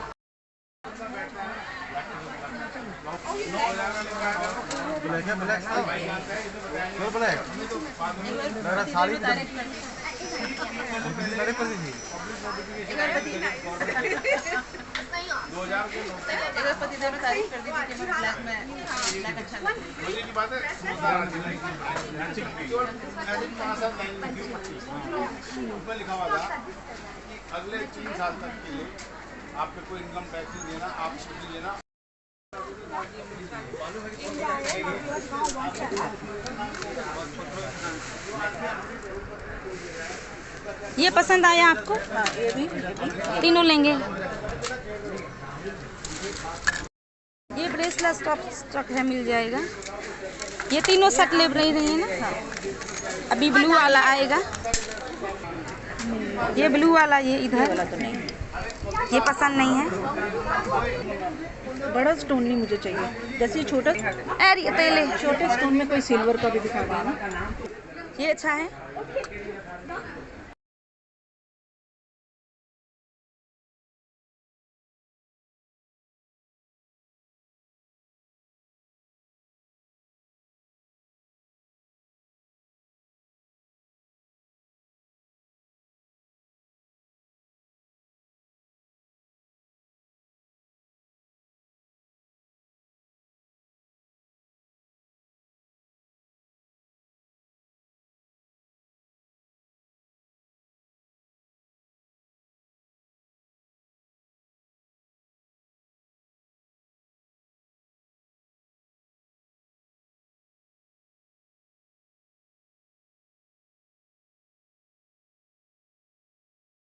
ऊपर लिखा हुआ था कि अगले 3 साल तक के लिए आपको कोई इनकम टैक्स नहीं देना, आप कुछ नहीं देना। ये पसंद आया आपको? हाँ, ये भी तीनों लेंगे। ये ब्रेसलेट स्टॉक है, मिल जाएगा। ये तीनों सेट ले रही है ना। अभी ब्लू वाला आएगा, ये ब्लू वाला, ये इधर वाला तो नहीं, ये पसंद नहीं है। बड़ा स्टोन नहीं मुझे चाहिए, जैसे छोटा अरे तेले छोटे स्टोन में कोई सिल्वर का भी दिखा देना। ये अच्छा है।